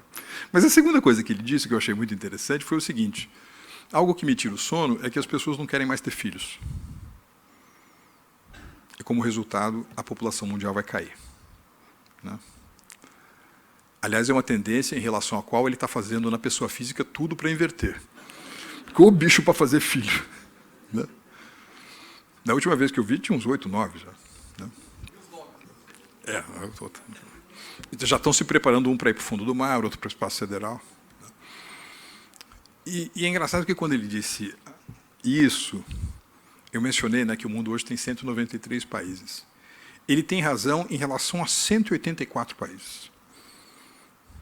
Mas a segunda coisa que ele disse, que eu achei muito interessante, foi o seguinte: algo que me tira o sono é que as pessoas não querem mais ter filhos. E, como resultado, a população mundial vai cair. Né? Aliás, é uma tendência em relação à qual ele está fazendo na pessoa física tudo para inverter. Porque o bicho para fazer filho. Né? Da última vez que eu vi, tinha uns 8, 9 já. Né? Já estão se preparando, um para ir para o fundo do mar, outro para o espaço sideral. E é engraçado que quando ele disse isso, eu mencionei, né, que o mundo hoje tem 193 países. Ele tem razão em relação a 184 países.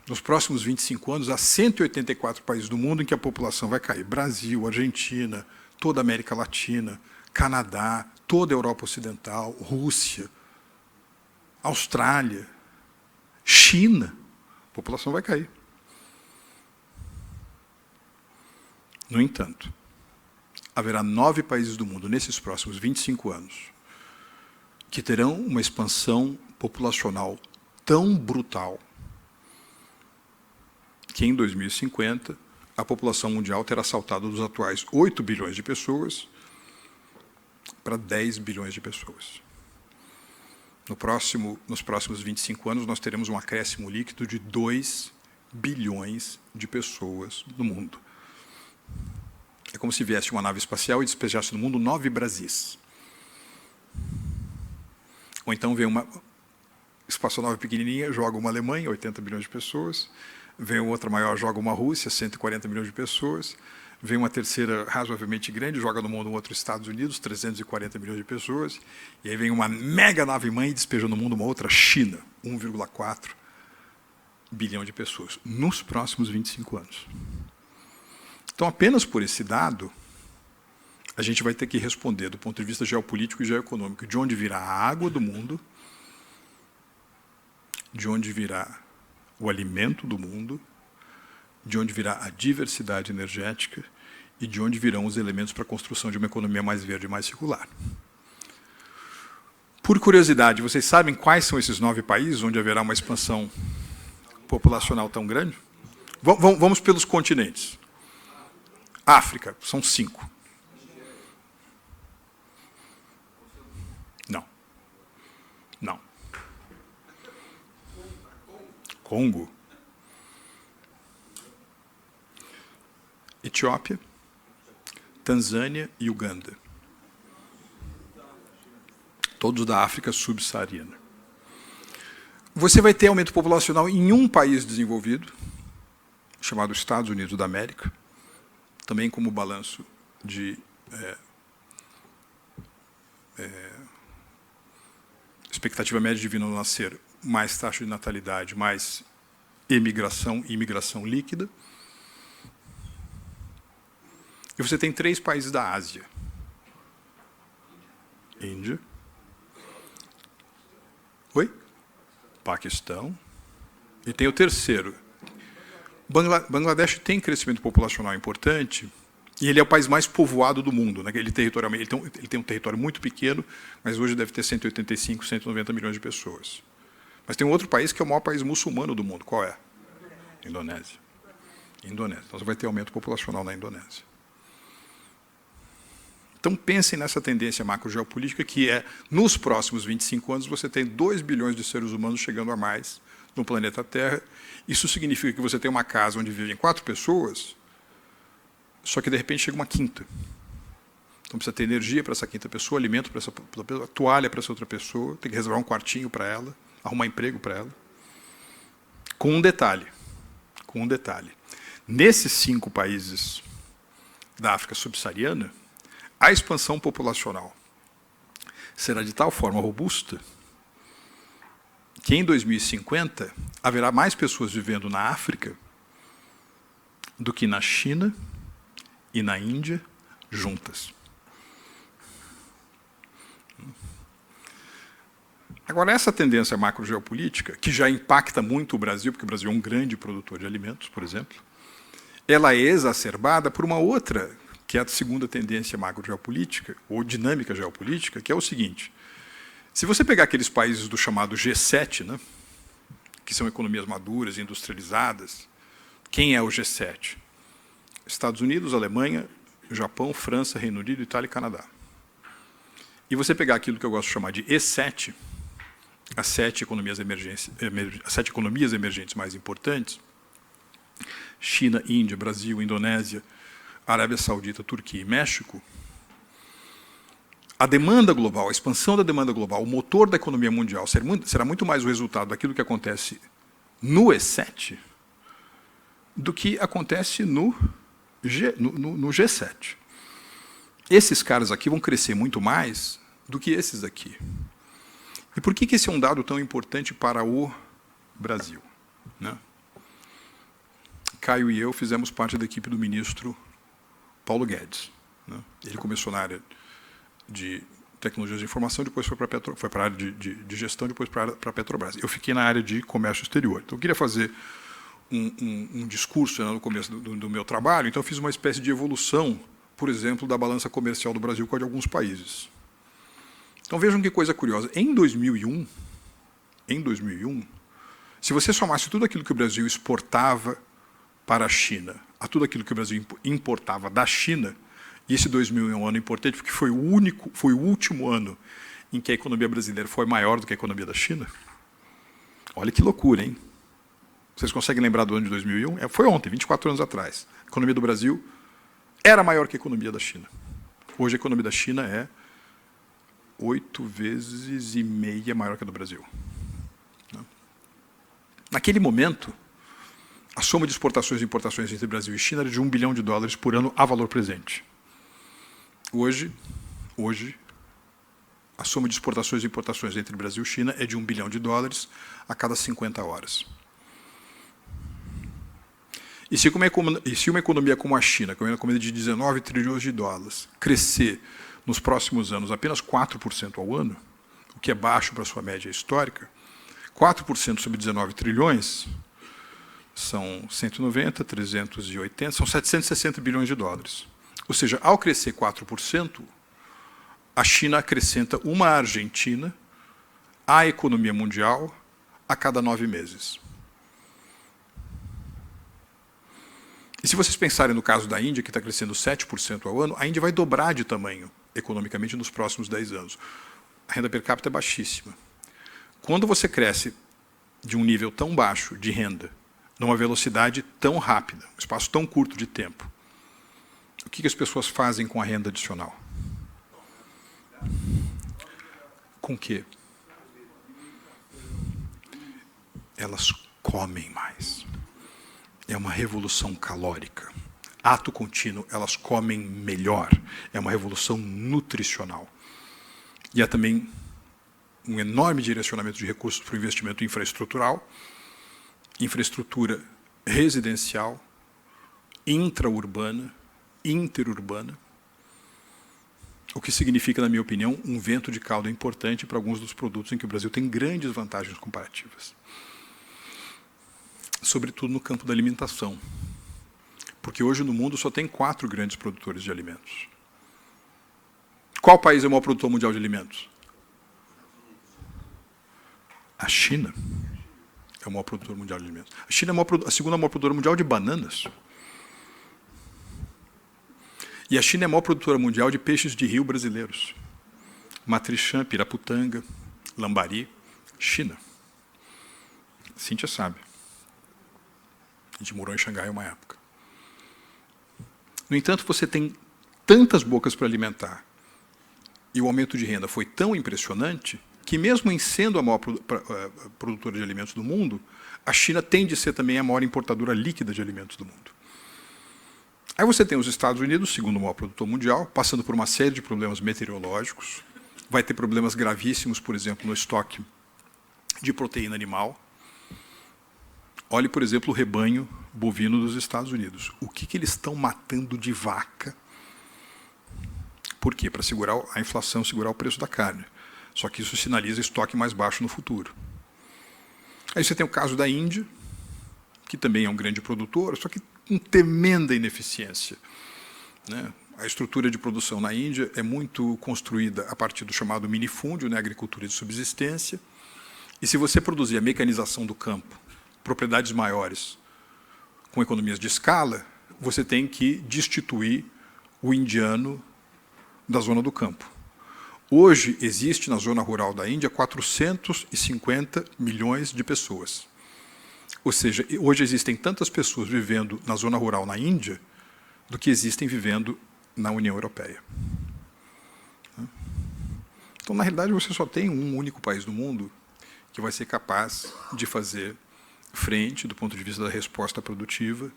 Nos próximos 25 anos, há 184 países do mundo em que a população vai cair. Brasil, Argentina, toda a América Latina, Canadá, toda a Europa Ocidental, Rússia, Austrália, China. A população vai cair. No entanto, haverá 9 países do mundo, nesses próximos 25 anos, que terão uma expansão populacional tão brutal que, em 2050, a população mundial terá saltado dos atuais 8 bilhões de pessoas para 10 bilhões de pessoas. Nos próximos 25 anos, nós teremos um acréscimo líquido de 2 bilhões de pessoas no mundo. É como se viesse uma nave espacial e despejasse no mundo 9 Brasis. Ou então vem uma espaçonave pequenininha, joga uma Alemanha, 80 bilhões de pessoas, vem outra maior, joga uma Rússia, 140 milhões de pessoas, vem uma terceira razoavelmente grande, joga no mundo um outro Estados Unidos, 340 milhões de pessoas, e aí vem uma mega nave-mãe e despeja no mundo uma outra China, 1,4 bilhão de pessoas, nos próximos 25 anos. Então, apenas por esse dado, a gente vai ter que responder, do ponto de vista geopolítico e geoeconômico, de onde virá a água do mundo, de onde virá o alimento do mundo, de onde virá a diversidade energética e de onde virão os elementos para a construção de uma economia mais verde e mais circular. Por curiosidade, vocês sabem quais são esses 9 países onde haverá uma expansão populacional tão grande? Vamos pelos continentes. África, são 5. Não. Não. Congo. Etiópia, Tanzânia e Uganda. Todos da África subsaariana. Você vai ter aumento populacional em um país desenvolvido, chamado Estados Unidos da América, também como balanço de expectativa média de vir no nascer, mais taxa de natalidade, mais emigração e imigração líquida. E você tem 3 países da Ásia. Índia. Oi? Paquistão. E tem o terceiro. Bangladesh tem crescimento populacional importante e ele é o país mais povoado do mundo, né? Ele tem um território muito pequeno, mas hoje deve ter 185, 190 milhões de pessoas. Mas tem um outro país que é o maior país muçulmano do mundo. Qual é? Indonésia. Indonésia. Então, você vai ter aumento populacional na Indonésia. Então, pensem nessa tendência macrogeopolítica que é, nos próximos 25 anos, você tem 2 bilhões de seres humanos chegando a mais no planeta Terra. Isso significa que você tem uma casa onde vivem 4 pessoas, só que, de repente, chega uma quinta. Então, precisa ter energia para essa quinta pessoa, alimento para essa pessoa, toalha para essa outra pessoa, tem que reservar um quartinho para ela, arrumar emprego para ela. Com um detalhe. Nesses 5 países da África subsaariana, a expansão populacional será de tal forma robusta que em 2050 haverá mais pessoas vivendo na África do que na China e na Índia juntas. Agora, essa tendência macrogeopolítica, que já impacta muito o Brasil, porque o Brasil é um grande produtor de alimentos, por exemplo, ela é exacerbada por uma outra, que é a segunda tendência macrogeopolítica, ou dinâmica geopolítica, que é o seguinte: se você pegar aqueles países do chamado G7, né, que são economias maduras, industrializadas, quem é o G7? Estados Unidos, Alemanha, Japão, França, Reino Unido, Itália e Canadá. E você pegar aquilo que eu gosto de chamar de E7, as 7 economias emergentes mais importantes, China, Índia, Brasil, Indonésia, Arábia Saudita, Turquia e México, a demanda global, a expansão da demanda global, o motor da economia mundial será muito mais o resultado daquilo que acontece no E7 do que acontece no G7. Esses caras aqui vão crescer muito mais do que esses aqui. E por que esse é um dado tão importante para o Brasil? Né? Caio e eu fizemos parte da equipe do ministro Paulo Guedes. Né? Ele começou na área de tecnologias de informação, depois foi para a área de gestão, depois para a Petrobras. Eu fiquei na área de comércio exterior. Então, eu queria fazer um discurso, né, no começo do meu trabalho, então eu fiz uma espécie de evolução, por exemplo, da balança comercial do Brasil com a de alguns países. Então, vejam que coisa curiosa. Em 2001, se você somasse tudo aquilo que o Brasil exportava para a China a tudo aquilo que o Brasil importava da China, e esse 2001 é um ano importante porque foi o último ano em que a economia brasileira foi maior do que a economia da China. Olha que loucura, hein? Vocês conseguem lembrar do ano de 2001? Foi ontem, 24 anos atrás. A economia do Brasil era maior que a economia da China. Hoje a economia da China é 8,5 vezes maior que a do Brasil. Naquele momento, a soma de exportações e importações entre Brasil e China era de $1 bilhão por ano a valor presente. Hoje, a soma de exportações e importações entre Brasil e China é de $1 bilhão a cada 50 horas. E se uma economia como a China, que é uma economia de 19 trilhões de dólares, crescer nos próximos anos apenas 4% ao ano, o que é baixo para a sua média histórica, 4% sobre 19 trilhões são 190, 380, são 760 bilhões de dólares. Ou seja, ao crescer 4%, a China acrescenta uma Argentina à economia mundial a cada 9 meses. E se vocês pensarem no caso da Índia, que está crescendo 7% ao ano, a Índia vai dobrar de tamanho economicamente nos próximos 10 anos. A renda per capita é baixíssima. Quando você cresce de um nível tão baixo de renda, numa velocidade tão rápida, um espaço tão curto de tempo, o que as pessoas fazem com a renda adicional? Com o quê? Elas comem mais. É uma revolução calórica. Ato contínuo, elas comem melhor. É uma revolução nutricional. E há também um enorme direcionamento de recursos para o investimento infraestrutural, infraestrutura residencial, intraurbana, interurbana, o que significa, na minha opinião, um vento de cauda importante para alguns dos produtos em que o Brasil tem grandes vantagens comparativas. sobretudo no campo da alimentação. Porque hoje no mundo só tem 4 grandes produtores de alimentos. Qual país é o maior produtor mundial de alimentos? A China é o maior produtor mundial de alimentos. A China é a segunda maior produtora mundial de bananas. E a China é a maior produtora mundial de peixes de rio brasileiros. Matrixã, piraputanga, lambari, China. Cíntia sabe. A gente morou em Xangai uma época. No entanto, você tem tantas bocas para alimentar e o aumento de renda foi tão impressionante que, mesmo em sendo a maior produtora de alimentos do mundo, a China tende a ser também a maior importadora líquida de alimentos do mundo. Aí você tem os Estados Unidos, segundo o maior produtor mundial, passando por uma série de problemas meteorológicos, vai ter problemas gravíssimos, por exemplo, no estoque de proteína animal. Olhe, por exemplo, o rebanho bovino dos Estados Unidos. O que eles estão matando de vaca? Por quê? Para segurar a inflação, segurar o preço da carne. Só que isso sinaliza estoque mais baixo no futuro. Aí você tem o caso da Índia, que também é um grande produtor, só que com tremenda ineficiência, né? A estrutura de produção na Índia é muito construída a partir do chamado minifúndio, né, agricultura de subsistência. E se você produzir a mecanização do campo, propriedades maiores, com economias de escala, você tem que destituir o indiano da zona do campo. Hoje existe na zona rural da Índia 450 milhões de pessoas. Ou seja, hoje existem tantas pessoas vivendo na zona rural na Índia do que existem vivendo na União Europeia. Então, na realidade, você só tem um único país do mundo que vai ser capaz de fazer frente, do ponto de vista da resposta produtiva,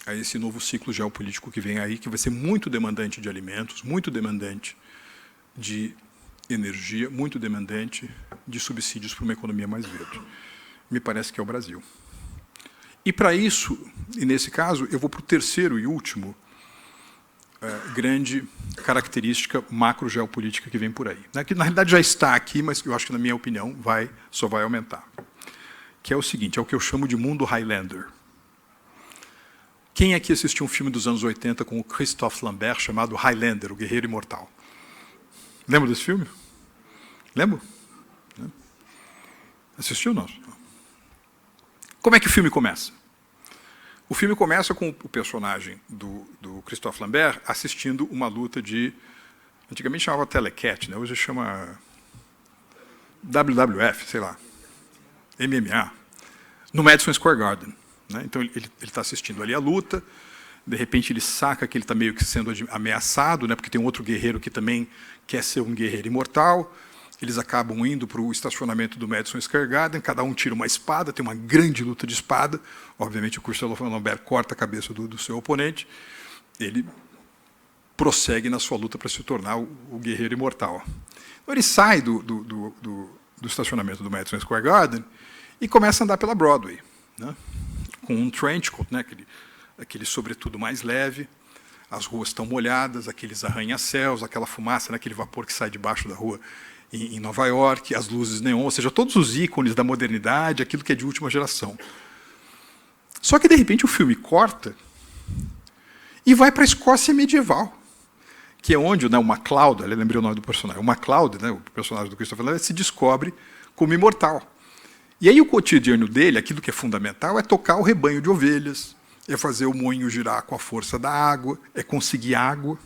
a esse novo ciclo geopolítico que vem aí, que vai ser muito demandante de alimentos, muito demandante de energia, muito demandante de subsídios para uma economia mais verde. Me parece que é o Brasil. E para isso, e nesse caso, eu vou para o terceiro e último grande característica macro-geopolítica que vem por aí, né, que na realidade já está aqui, mas eu acho que, na minha opinião, só vai aumentar. Que é o seguinte, é o que eu chamo de mundo Highlander. Quem aqui assistiu um filme dos anos 80 com o Christophe Lambert chamado Highlander, o Guerreiro Imortal? Lembra desse filme? Lembra? Assistiu ou não? Como é que o filme começa? O filme começa com o personagem do Christophe Lambert assistindo uma luta de... Antigamente chamava Telecat, né? Hoje chama WWF, sei lá, MMA, no Madison Square Garden. Né? Então, ele está assistindo ali a luta, de repente ele saca que ele está meio que sendo ameaçado, né? Porque tem um outro guerreiro que também quer ser um guerreiro imortal. Eles acabam indo para o estacionamento do Madison Square Garden, cada um tira uma espada, tem uma grande luta de espada. Obviamente, o Christophe Lambert corta a cabeça do seu oponente. Ele prossegue na sua luta para se tornar o guerreiro imortal. Então, ele sai do estacionamento do Madison Square Garden e começa a andar pela Broadway, né? Com um trench coat, né? aquele sobretudo mais leve, as ruas estão molhadas, aqueles arranha-céus, aquela fumaça, né? Aquele vapor que sai debaixo da rua em Nova York, as luzes neon, ou seja, todos os ícones da modernidade, aquilo que é de última geração. Só que, de repente, o filme corta e vai para a Escócia medieval, que é onde, né, o MacLeod, eu lembrei o nome do personagem, o MacLeod, né, o personagem do Christopher Lambert, se descobre como imortal. E aí o cotidiano dele, aquilo que é fundamental, é tocar o rebanho de ovelhas, é fazer o moinho girar com a força da água, é conseguir água.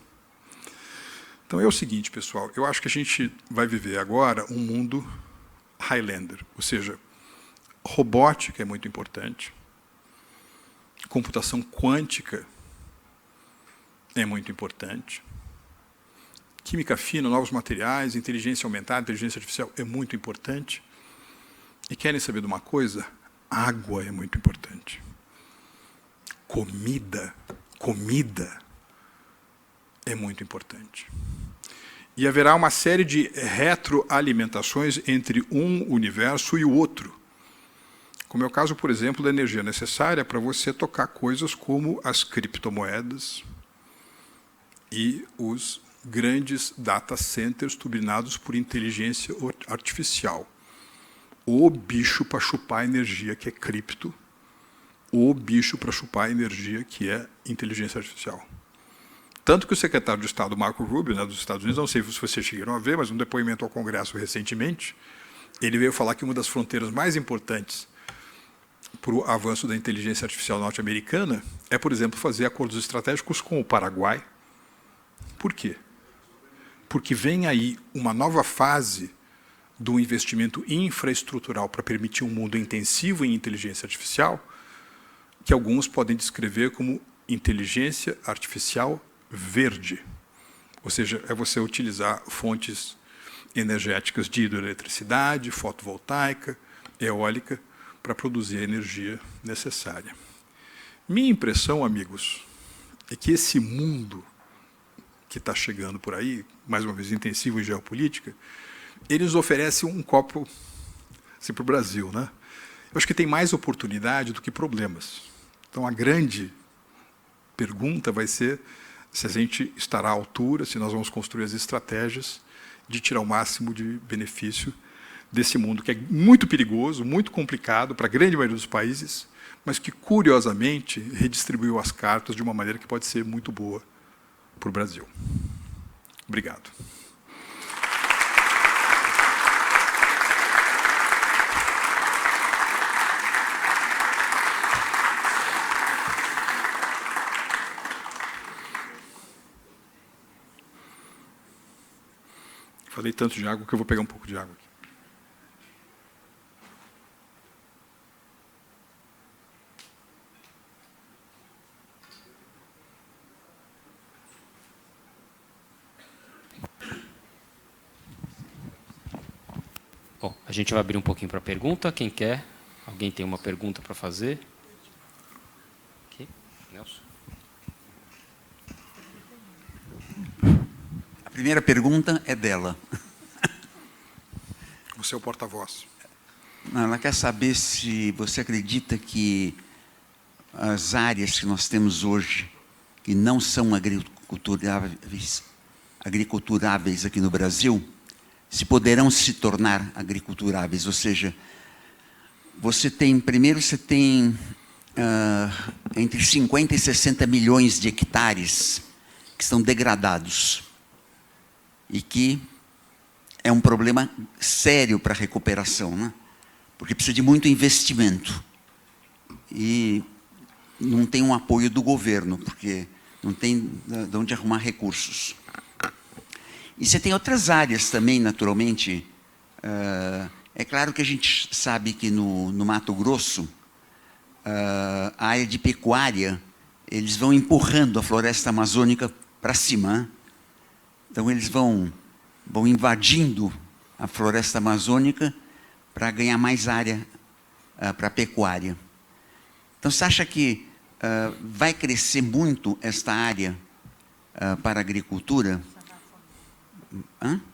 Então é o seguinte, pessoal, eu acho que a gente vai viver agora um mundo Highlander, ou seja, robótica é muito importante, computação quântica é muito importante, química fina, novos materiais, inteligência aumentada, inteligência artificial é muito importante. E querem saber de uma coisa? Água é muito importante. Comida é muito importante. E haverá uma série de retroalimentações entre um universo e o outro. Como é o caso, por exemplo, da energia necessária para você tocar coisas como as criptomoedas e os grandes data centers turbinados por inteligência artificial. o bicho para chupar energia que é cripto, o bicho para chupar energia que é inteligência artificial. Tanto que o secretário de Estado, Marco Rubio, né, dos Estados Unidos, não sei se vocês chegaram a ver, mas um depoimento ao Congresso recentemente, ele veio falar que uma das fronteiras mais importantes para o avanço da inteligência artificial norte-americana é, por exemplo, fazer acordos estratégicos com o Paraguai. Por quê? Porque vem aí uma nova fase do investimento infraestrutural para permitir um mundo intensivo em inteligência artificial, que alguns podem descrever como inteligência artificial verde. Ou seja, é você utilizar fontes energéticas de hidroeletricidade, fotovoltaica, eólica, para produzir a energia necessária. Minha impressão, amigos, é que esse mundo que está chegando por aí, mais uma vez intensivo em geopolítica, ele nos oferece um copo assim, para o Brasil, né? Eu acho que tem mais oportunidade do que problemas. Então, a grande pergunta vai ser se a gente estará à altura, se nós vamos construir as estratégias de tirar o máximo de benefício desse mundo, que é muito perigoso, muito complicado para a grande maioria dos países, mas que, curiosamente, redistribuiu as cartas de uma maneira que pode ser muito boa para o Brasil. Obrigado. Falei tanto de água que eu vou pegar um pouco de água aqui. Bom, a gente vai abrir um pouquinho para a pergunta. Quem quer? Alguém tem uma pergunta para fazer? Aqui, Nelson. A primeira pergunta é dela. O seu porta-voz. Ela quer saber se você acredita que as áreas que nós temos hoje, que não são agriculturáveis aqui no Brasil, se poderão se tornar agriculturáveis. Ou seja, primeiro você tem entre 50 e 60 milhões de hectares que estão degradados e que é um problema sério para a recuperação, né? Porque precisa de muito investimento e não tem um apoio do governo, porque não tem de onde arrumar recursos. E você tem outras áreas também, naturalmente. É claro que a gente sabe que no Mato Grosso, a área de pecuária, eles vão empurrando a floresta amazônica para cima. Então, eles vão invadindo a floresta amazônica para ganhar mais área para a pecuária. Então, você acha que vai crescer muito esta área para a agricultura?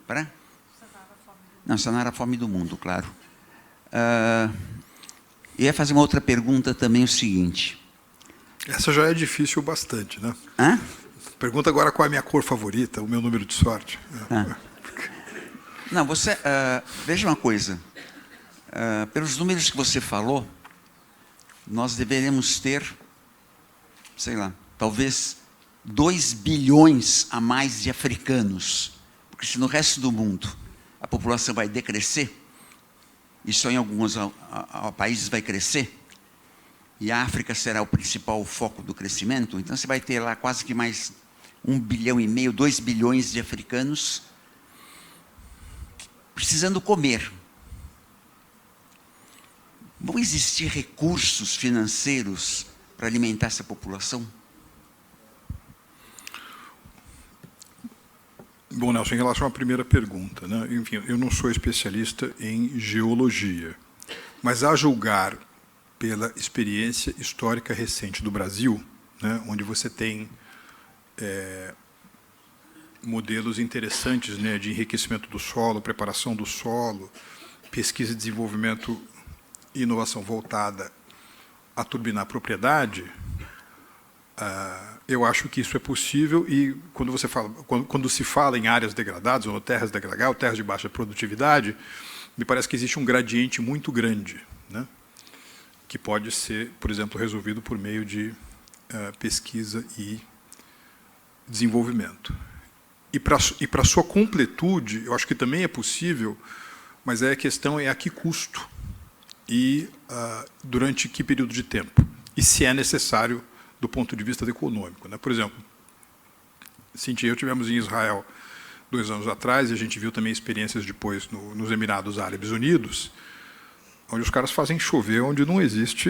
Para? Não, sanar a fome do mundo, claro. Eu ia fazer uma outra pergunta também, o seguinte. Essa já é difícil bastante, né? Hã? Pergunta agora qual é a minha cor favorita, o meu número de sorte. Não, você... veja uma coisa. Pelos números que você falou, nós deveremos ter, sei lá, talvez 2 bilhões a mais de africanos. Porque se no resto do mundo a população vai decrescer, e só em alguns países vai crescer, e a África será o principal foco do crescimento, então você vai ter lá quase que mais 1,5 bilhão, 2 bilhões de africanos precisando comer. Vão existir recursos financeiros para alimentar essa população? Bom, Nelson, em relação à primeira pergunta, né? Enfim, eu não sou especialista em geologia, mas a julgar pela experiência histórica recente do Brasil, né, onde você tem modelos interessantes, né, de enriquecimento do solo, preparação do solo, pesquisa e desenvolvimento e inovação voltada a turbinar a propriedade, eu acho que isso é possível. E quando se fala em áreas degradadas ou terras degradadas, ou terras de baixa produtividade, me parece que existe um gradiente muito grande, né, que pode ser, por exemplo, resolvido por meio de pesquisa e desenvolvimento. E para sua completude, eu acho que também é possível, mas a questão é a que custo e durante que período de tempo, e se é necessário do ponto de vista econômico, né? Por exemplo, Cintia e eu tivemos em Israel 2 anos atrás, e a gente viu também experiências depois nos Emirados Árabes Unidos, onde os caras fazem chover onde não existe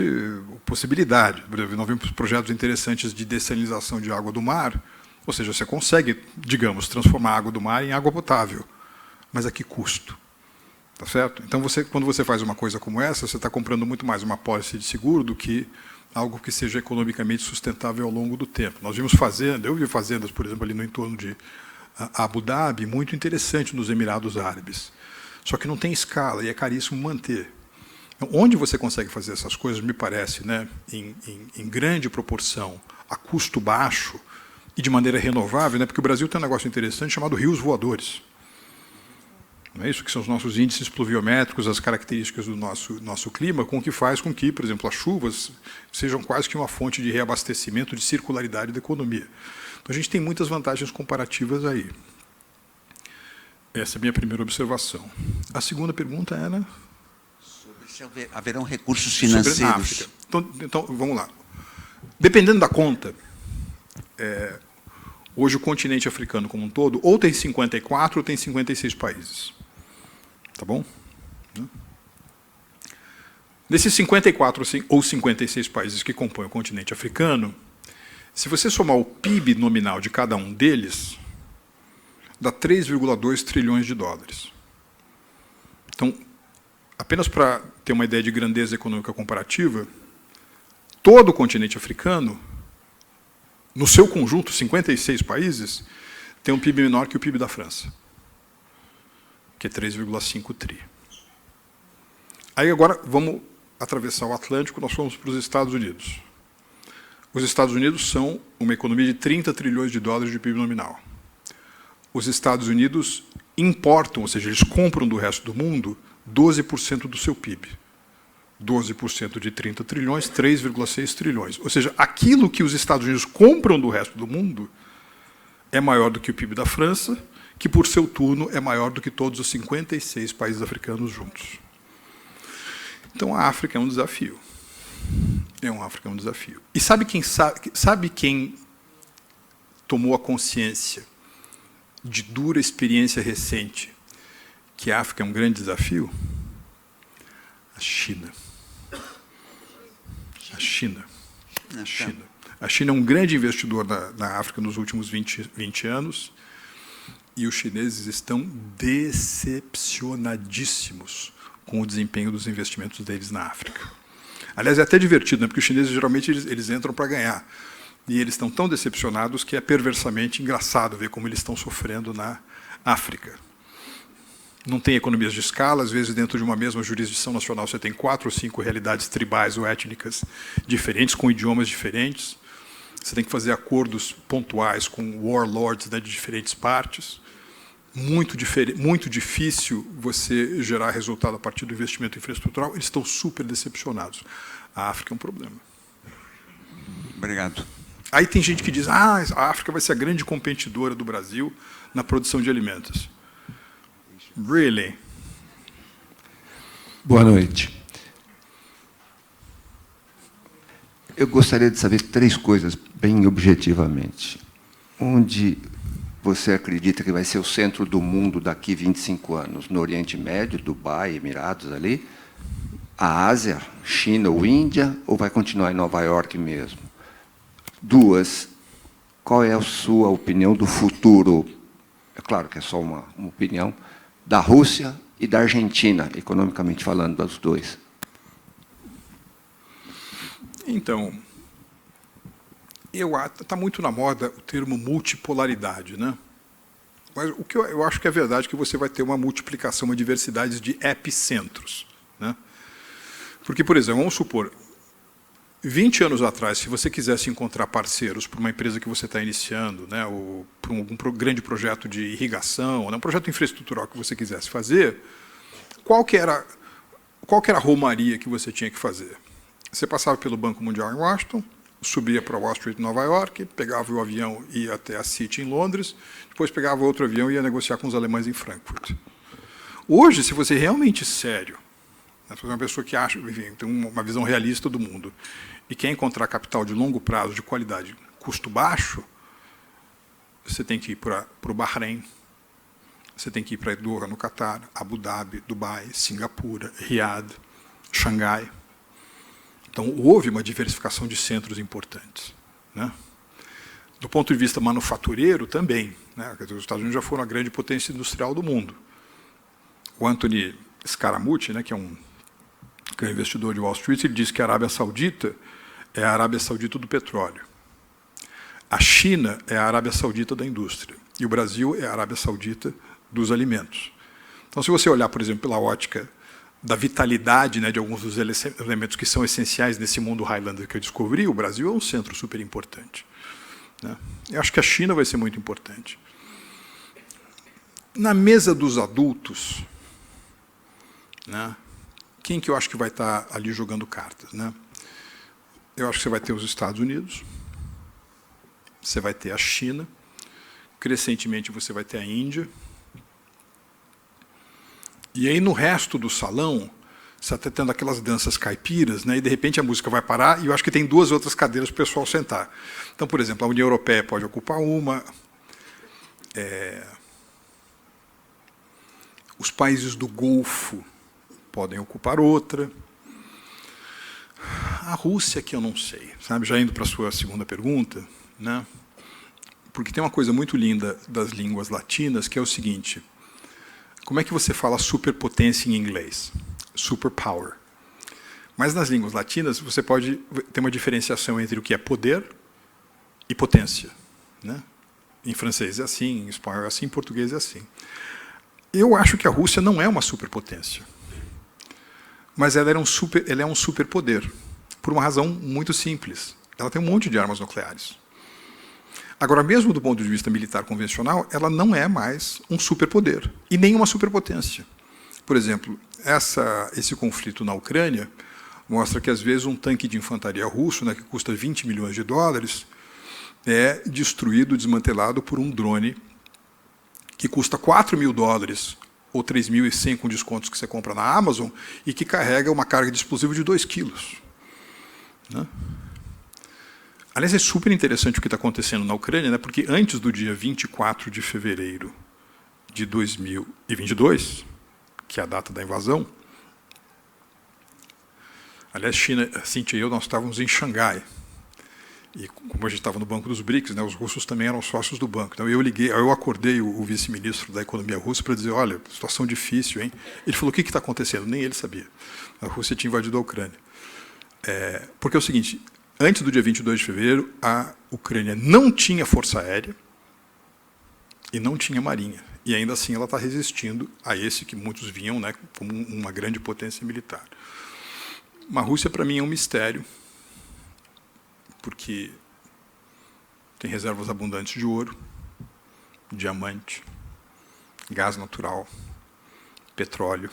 possibilidade. Por exemplo, nós vimos projetos interessantes de dessalinização de água do mar, ou seja, você consegue, digamos, transformar a água do mar em água potável, mas a que custo? Tá certo? Então, quando você faz uma coisa como essa, você está comprando muito mais uma pólice de seguro do que algo que seja economicamente sustentável ao longo do tempo. Nós vimos fazendas, eu vi fazendas, por exemplo, ali no entorno de Abu Dhabi, muito interessante nos Emirados Árabes. Só que não tem escala e é caríssimo manter. Então, onde você consegue fazer essas coisas, me parece, né, em grande proporção, a custo baixo e de maneira renovável, né, porque o Brasil tem um negócio interessante chamado rios voadores. Não é isso? Que são os nossos índices pluviométricos, as características do nosso clima, com o que faz com que, por exemplo, as chuvas sejam quase que uma fonte de reabastecimento, de circularidade da economia. Então, a gente tem muitas vantagens comparativas aí. Essa é a minha primeira observação. A segunda pergunta era... Sobre se haverão recursos financeiros. Sobre a África. Então, vamos lá. Dependendo da conta, hoje o continente africano como um todo, ou tem 54 ou tem 56 países. Tá bom? Nesses 54 ou 56 países que compõem o continente africano, se você somar o PIB nominal de cada um deles, dá 3,2 trilhões de dólares. Então, apenas para ter uma ideia de grandeza econômica comparativa, todo o continente africano, no seu conjunto, 56 países, tem um PIB menor que o PIB da França, que é 3,5 tri. Aí agora vamos atravessar o Atlântico, nós fomos para os Estados Unidos. Os Estados Unidos são uma economia de 30 trilhões de dólares de PIB nominal. Os Estados Unidos importam, ou seja, eles compram do resto do mundo 12% do seu PIB. 12% de 30 trilhões, 3,6 trilhões. Ou seja, aquilo que os Estados Unidos compram do resto do mundo é maior do que o PIB da França, que, por seu turno, é maior do que todos os 56 países africanos juntos. Então, a África é um desafio. A África é um desafio. E sabe quem tomou a consciência de dura experiência recente que a África é um grande desafio? A China. A China. A China é um grande investidor na África nos últimos 20 anos, e os chineses estão decepcionadíssimos com o desempenho dos investimentos deles na África. Aliás, é até divertido, né? Porque os chineses, geralmente, eles entram para ganhar. E eles estão tão decepcionados que é perversamente engraçado ver como eles estão sofrendo na África. Não tem economias de escala, às vezes, dentro de uma mesma jurisdição nacional, você tem 4 ou 5 realidades tribais ou étnicas diferentes, com idiomas diferentes. Você tem que fazer acordos pontuais com warlords, né, de diferentes partes. Muito difícil você gerar resultado a partir do investimento infraestrutural. Eles estão super decepcionados. A África é um problema. Obrigado. Aí tem gente que diz, a África vai ser a grande competidora do Brasil na produção de alimentos. Really? Boa noite. Eu gostaria de saber 3 coisas, bem objetivamente. Onde você acredita que vai ser o centro do mundo daqui 25 anos? No Oriente Médio, Dubai, Emirados ali? A Ásia, China ou Índia? Ou vai continuar em Nova York mesmo? 2, qual é a sua opinião do futuro? É claro que é só uma opinião. Da Rússia e da Argentina, economicamente falando, dos 2. Então, está muito na moda o termo multipolaridade, né? Mas o que eu acho que é verdade é que você vai ter uma multiplicação, uma diversidade de epicentros, né? Porque, por exemplo, vamos supor, 20 anos atrás, se você quisesse encontrar parceiros para uma empresa que você está iniciando, né, ou para algum grande projeto de irrigação, né, um projeto infraestrutural que você quisesse fazer, qual que era a romaria que você tinha que fazer? Você passava pelo Banco Mundial em Washington, subia para Wall Street, Nova York, pegava o avião e ia até a City em Londres, depois pegava outro avião e ia negociar com os alemães em Frankfurt. Hoje, se você é realmente sério, né, se você é uma pessoa que acha, enfim, tem uma visão realista do mundo e quer encontrar capital de longo prazo, de qualidade, custo baixo, você tem que ir para o Bahrein, você tem que ir para Doha, no Catar, Abu Dhabi, Dubai, Singapura, Riad, Xangai. Então, houve uma diversificação de centros importantes, né? Do ponto de vista manufatureiro, também, né? Os Estados Unidos já foram a grande potência industrial do mundo. O Anthony Scaramucci, né, que é um investidor de Wall Street, ele diz que a Arábia Saudita é a Arábia Saudita do petróleo. A China é a Arábia Saudita da indústria. E o Brasil é a Arábia Saudita dos alimentos. Então, se você olhar, por exemplo, pela ótica da vitalidade, né, de alguns dos elementos que são essenciais nesse mundo Highlander que eu descobri, o Brasil é um centro super importante, né? Eu acho que a China vai ser muito importante. Na mesa dos adultos, né, quem que eu acho que vai estar ali jogando cartas, né? Eu acho que você vai ter os Estados Unidos, você vai ter a China, crescentemente você vai ter a Índia. E aí, no resto do salão, você está tendo aquelas danças caipiras, né, e, de repente, a música vai parar, e eu acho que tem 2 outras cadeiras para o pessoal sentar. Então, por exemplo, a União Europeia pode ocupar uma, os países do Golfo podem ocupar outra. A Rússia, que eu não sei, sabe? Já indo para a sua segunda pergunta, né? Porque tem uma coisa muito linda das línguas latinas, que é o seguinte: como é que você fala superpotência em inglês? Superpower. Mas nas línguas latinas você pode ter uma diferenciação entre o que é poder e potência, né? Em francês é assim, em espanhol é assim, em português é assim. Eu acho que a Rússia não é uma superpotência, mas ela é um superpoder, por uma razão muito simples. Ela tem um monte de armas nucleares. Agora, mesmo do ponto de vista militar convencional, ela não é mais um superpoder, e nem uma superpotência. Por exemplo, esse conflito na Ucrânia mostra que, às vezes, um tanque de infantaria russo, né, que custa 20 milhões de dólares, é destruído, desmantelado por um drone que custa 4 mil dólares, ou 3.100 com descontos que você compra na Amazon, e que carrega uma carga de explosivo de 2 quilos. Né? Aliás, é super interessante o que está acontecendo na Ucrânia, né? Porque antes do dia 24 de fevereiro de 2022, que é a data da invasão, aliás, China, Cíntia e eu, nós estávamos em Xangai. E como a gente estava no Banco dos BRICS, né, os russos também eram sócios do banco. Então eu acordei o vice-ministro da economia russa para dizer: olha, situação difícil, hein? Ele falou: o que está acontecendo? Nem ele sabia. A Rússia tinha invadido a Ucrânia. Porque é o seguinte: antes do dia 22 de fevereiro, a Ucrânia não tinha força aérea e não tinha marinha. E ainda assim ela está resistindo a esse que muitos viam, né, como uma grande potência militar. A Rússia, para mim, é um mistério, porque tem reservas abundantes de ouro, diamante, gás natural, petróleo,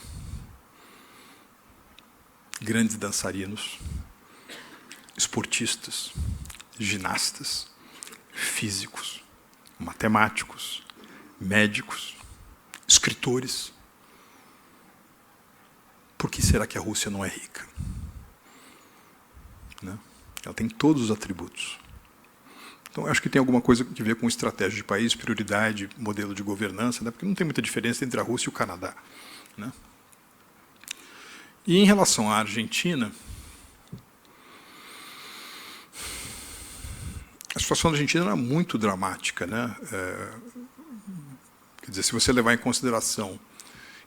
grandes dançarinos, esportistas, ginastas, físicos, matemáticos, médicos, escritores. Por que será que a Rússia não é rica? Né? Ela tem todos os atributos. Então, eu acho que tem alguma coisa a ver com estratégia de país, prioridade, modelo de governança, né? Porque não tem muita diferença entre a Rússia e o Canadá. Né? E em relação à Argentina, a situação da Argentina era muito dramática, né? Quer dizer, se você levar em consideração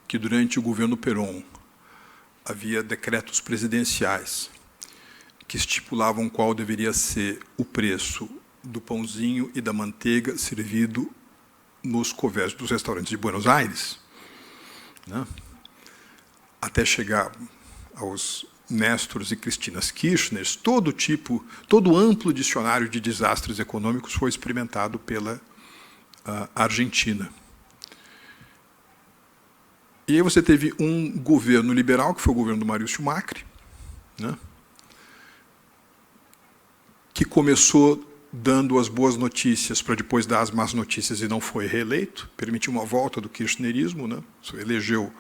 que durante o governo Perón havia decretos presidenciais que estipulavam qual deveria ser o preço do pãozinho e da manteiga servido nos covéis dos restaurantes de Buenos Aires, né? Até chegar aos Néstor e Cristinas Kirchner, todo o amplo dicionário de desastres econômicos foi experimentado pela Argentina. E aí você teve um governo liberal, que foi o governo do Maurício Macri, né, que começou dando as boas notícias para depois dar as más notícias e não foi reeleito, permitiu uma volta do kirchnerismo, né, elegeu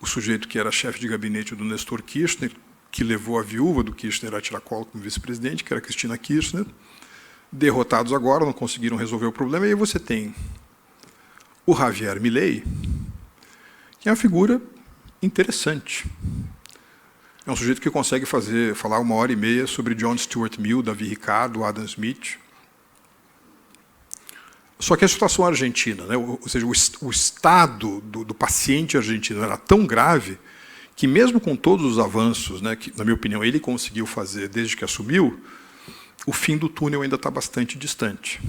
o sujeito que era chefe de gabinete do Nestor Kirchner, que levou a viúva do Kirchner a tirar colo como vice-presidente, que era Cristina Kirchner. Derrotados agora, não conseguiram resolver o problema, e aí você tem o Javier Milei, que é uma figura interessante. É um sujeito que consegue falar 1h30 sobre John Stuart Mill, Davi Ricardo, Adam Smith. Só que a situação argentina, né, ou seja, o estado do paciente argentino era tão grave que, mesmo com todos os avanços, né, que, na minha opinião, ele conseguiu fazer desde que assumiu, o fim do túnel ainda está bastante distante.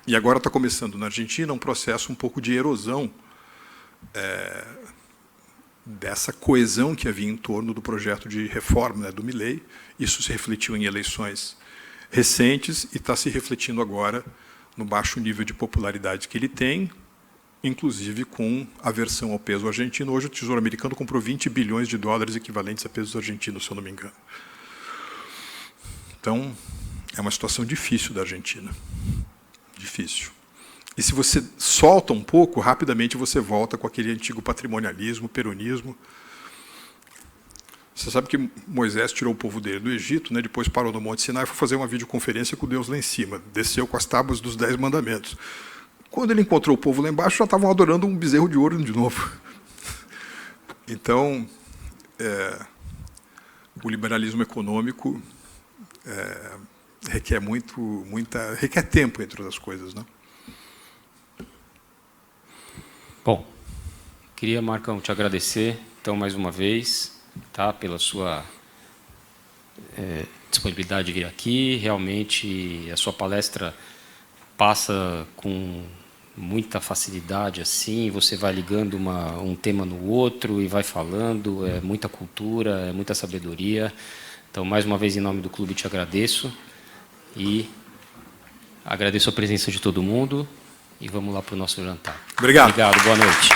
E agora está começando na Argentina um processo um pouco de erosão dessa coesão que havia em torno do projeto de reforma, né, do Milei. Isso se refletiu em eleições recentes e está se refletindo agora no baixo nível de popularidade que ele tem, inclusive com aversão ao peso argentino. Hoje o Tesouro Americano comprou 20 bilhões de dólares equivalentes a pesos argentinos, se eu não me engano. Então, é uma situação difícil da Argentina. Difícil. E se você solta um pouco, rapidamente você volta com aquele antigo patrimonialismo, peronismo. Você sabe que Moisés tirou o povo dele do Egito, né, depois parou no Monte Sinai e foi fazer uma videoconferência com Deus lá em cima. Desceu com as tábuas dos 10 mandamentos. Quando ele encontrou o povo lá embaixo, já estavam adorando um bezerro de ouro de novo. Então, o liberalismo econômico requer tempo, entre outras coisas, né? Bom, queria, Marcão, te agradecer, então, mais uma vez, tá, pela sua disponibilidade de vir aqui. Realmente, a sua palestra passa com muita facilidade, assim, você vai ligando um tema no outro e vai falando, é muita cultura, é muita sabedoria. Então, mais uma vez, em nome do clube, te agradeço e agradeço a presença de todo mundo e vamos lá para o nosso jantar. Obrigado. Obrigado, boa noite.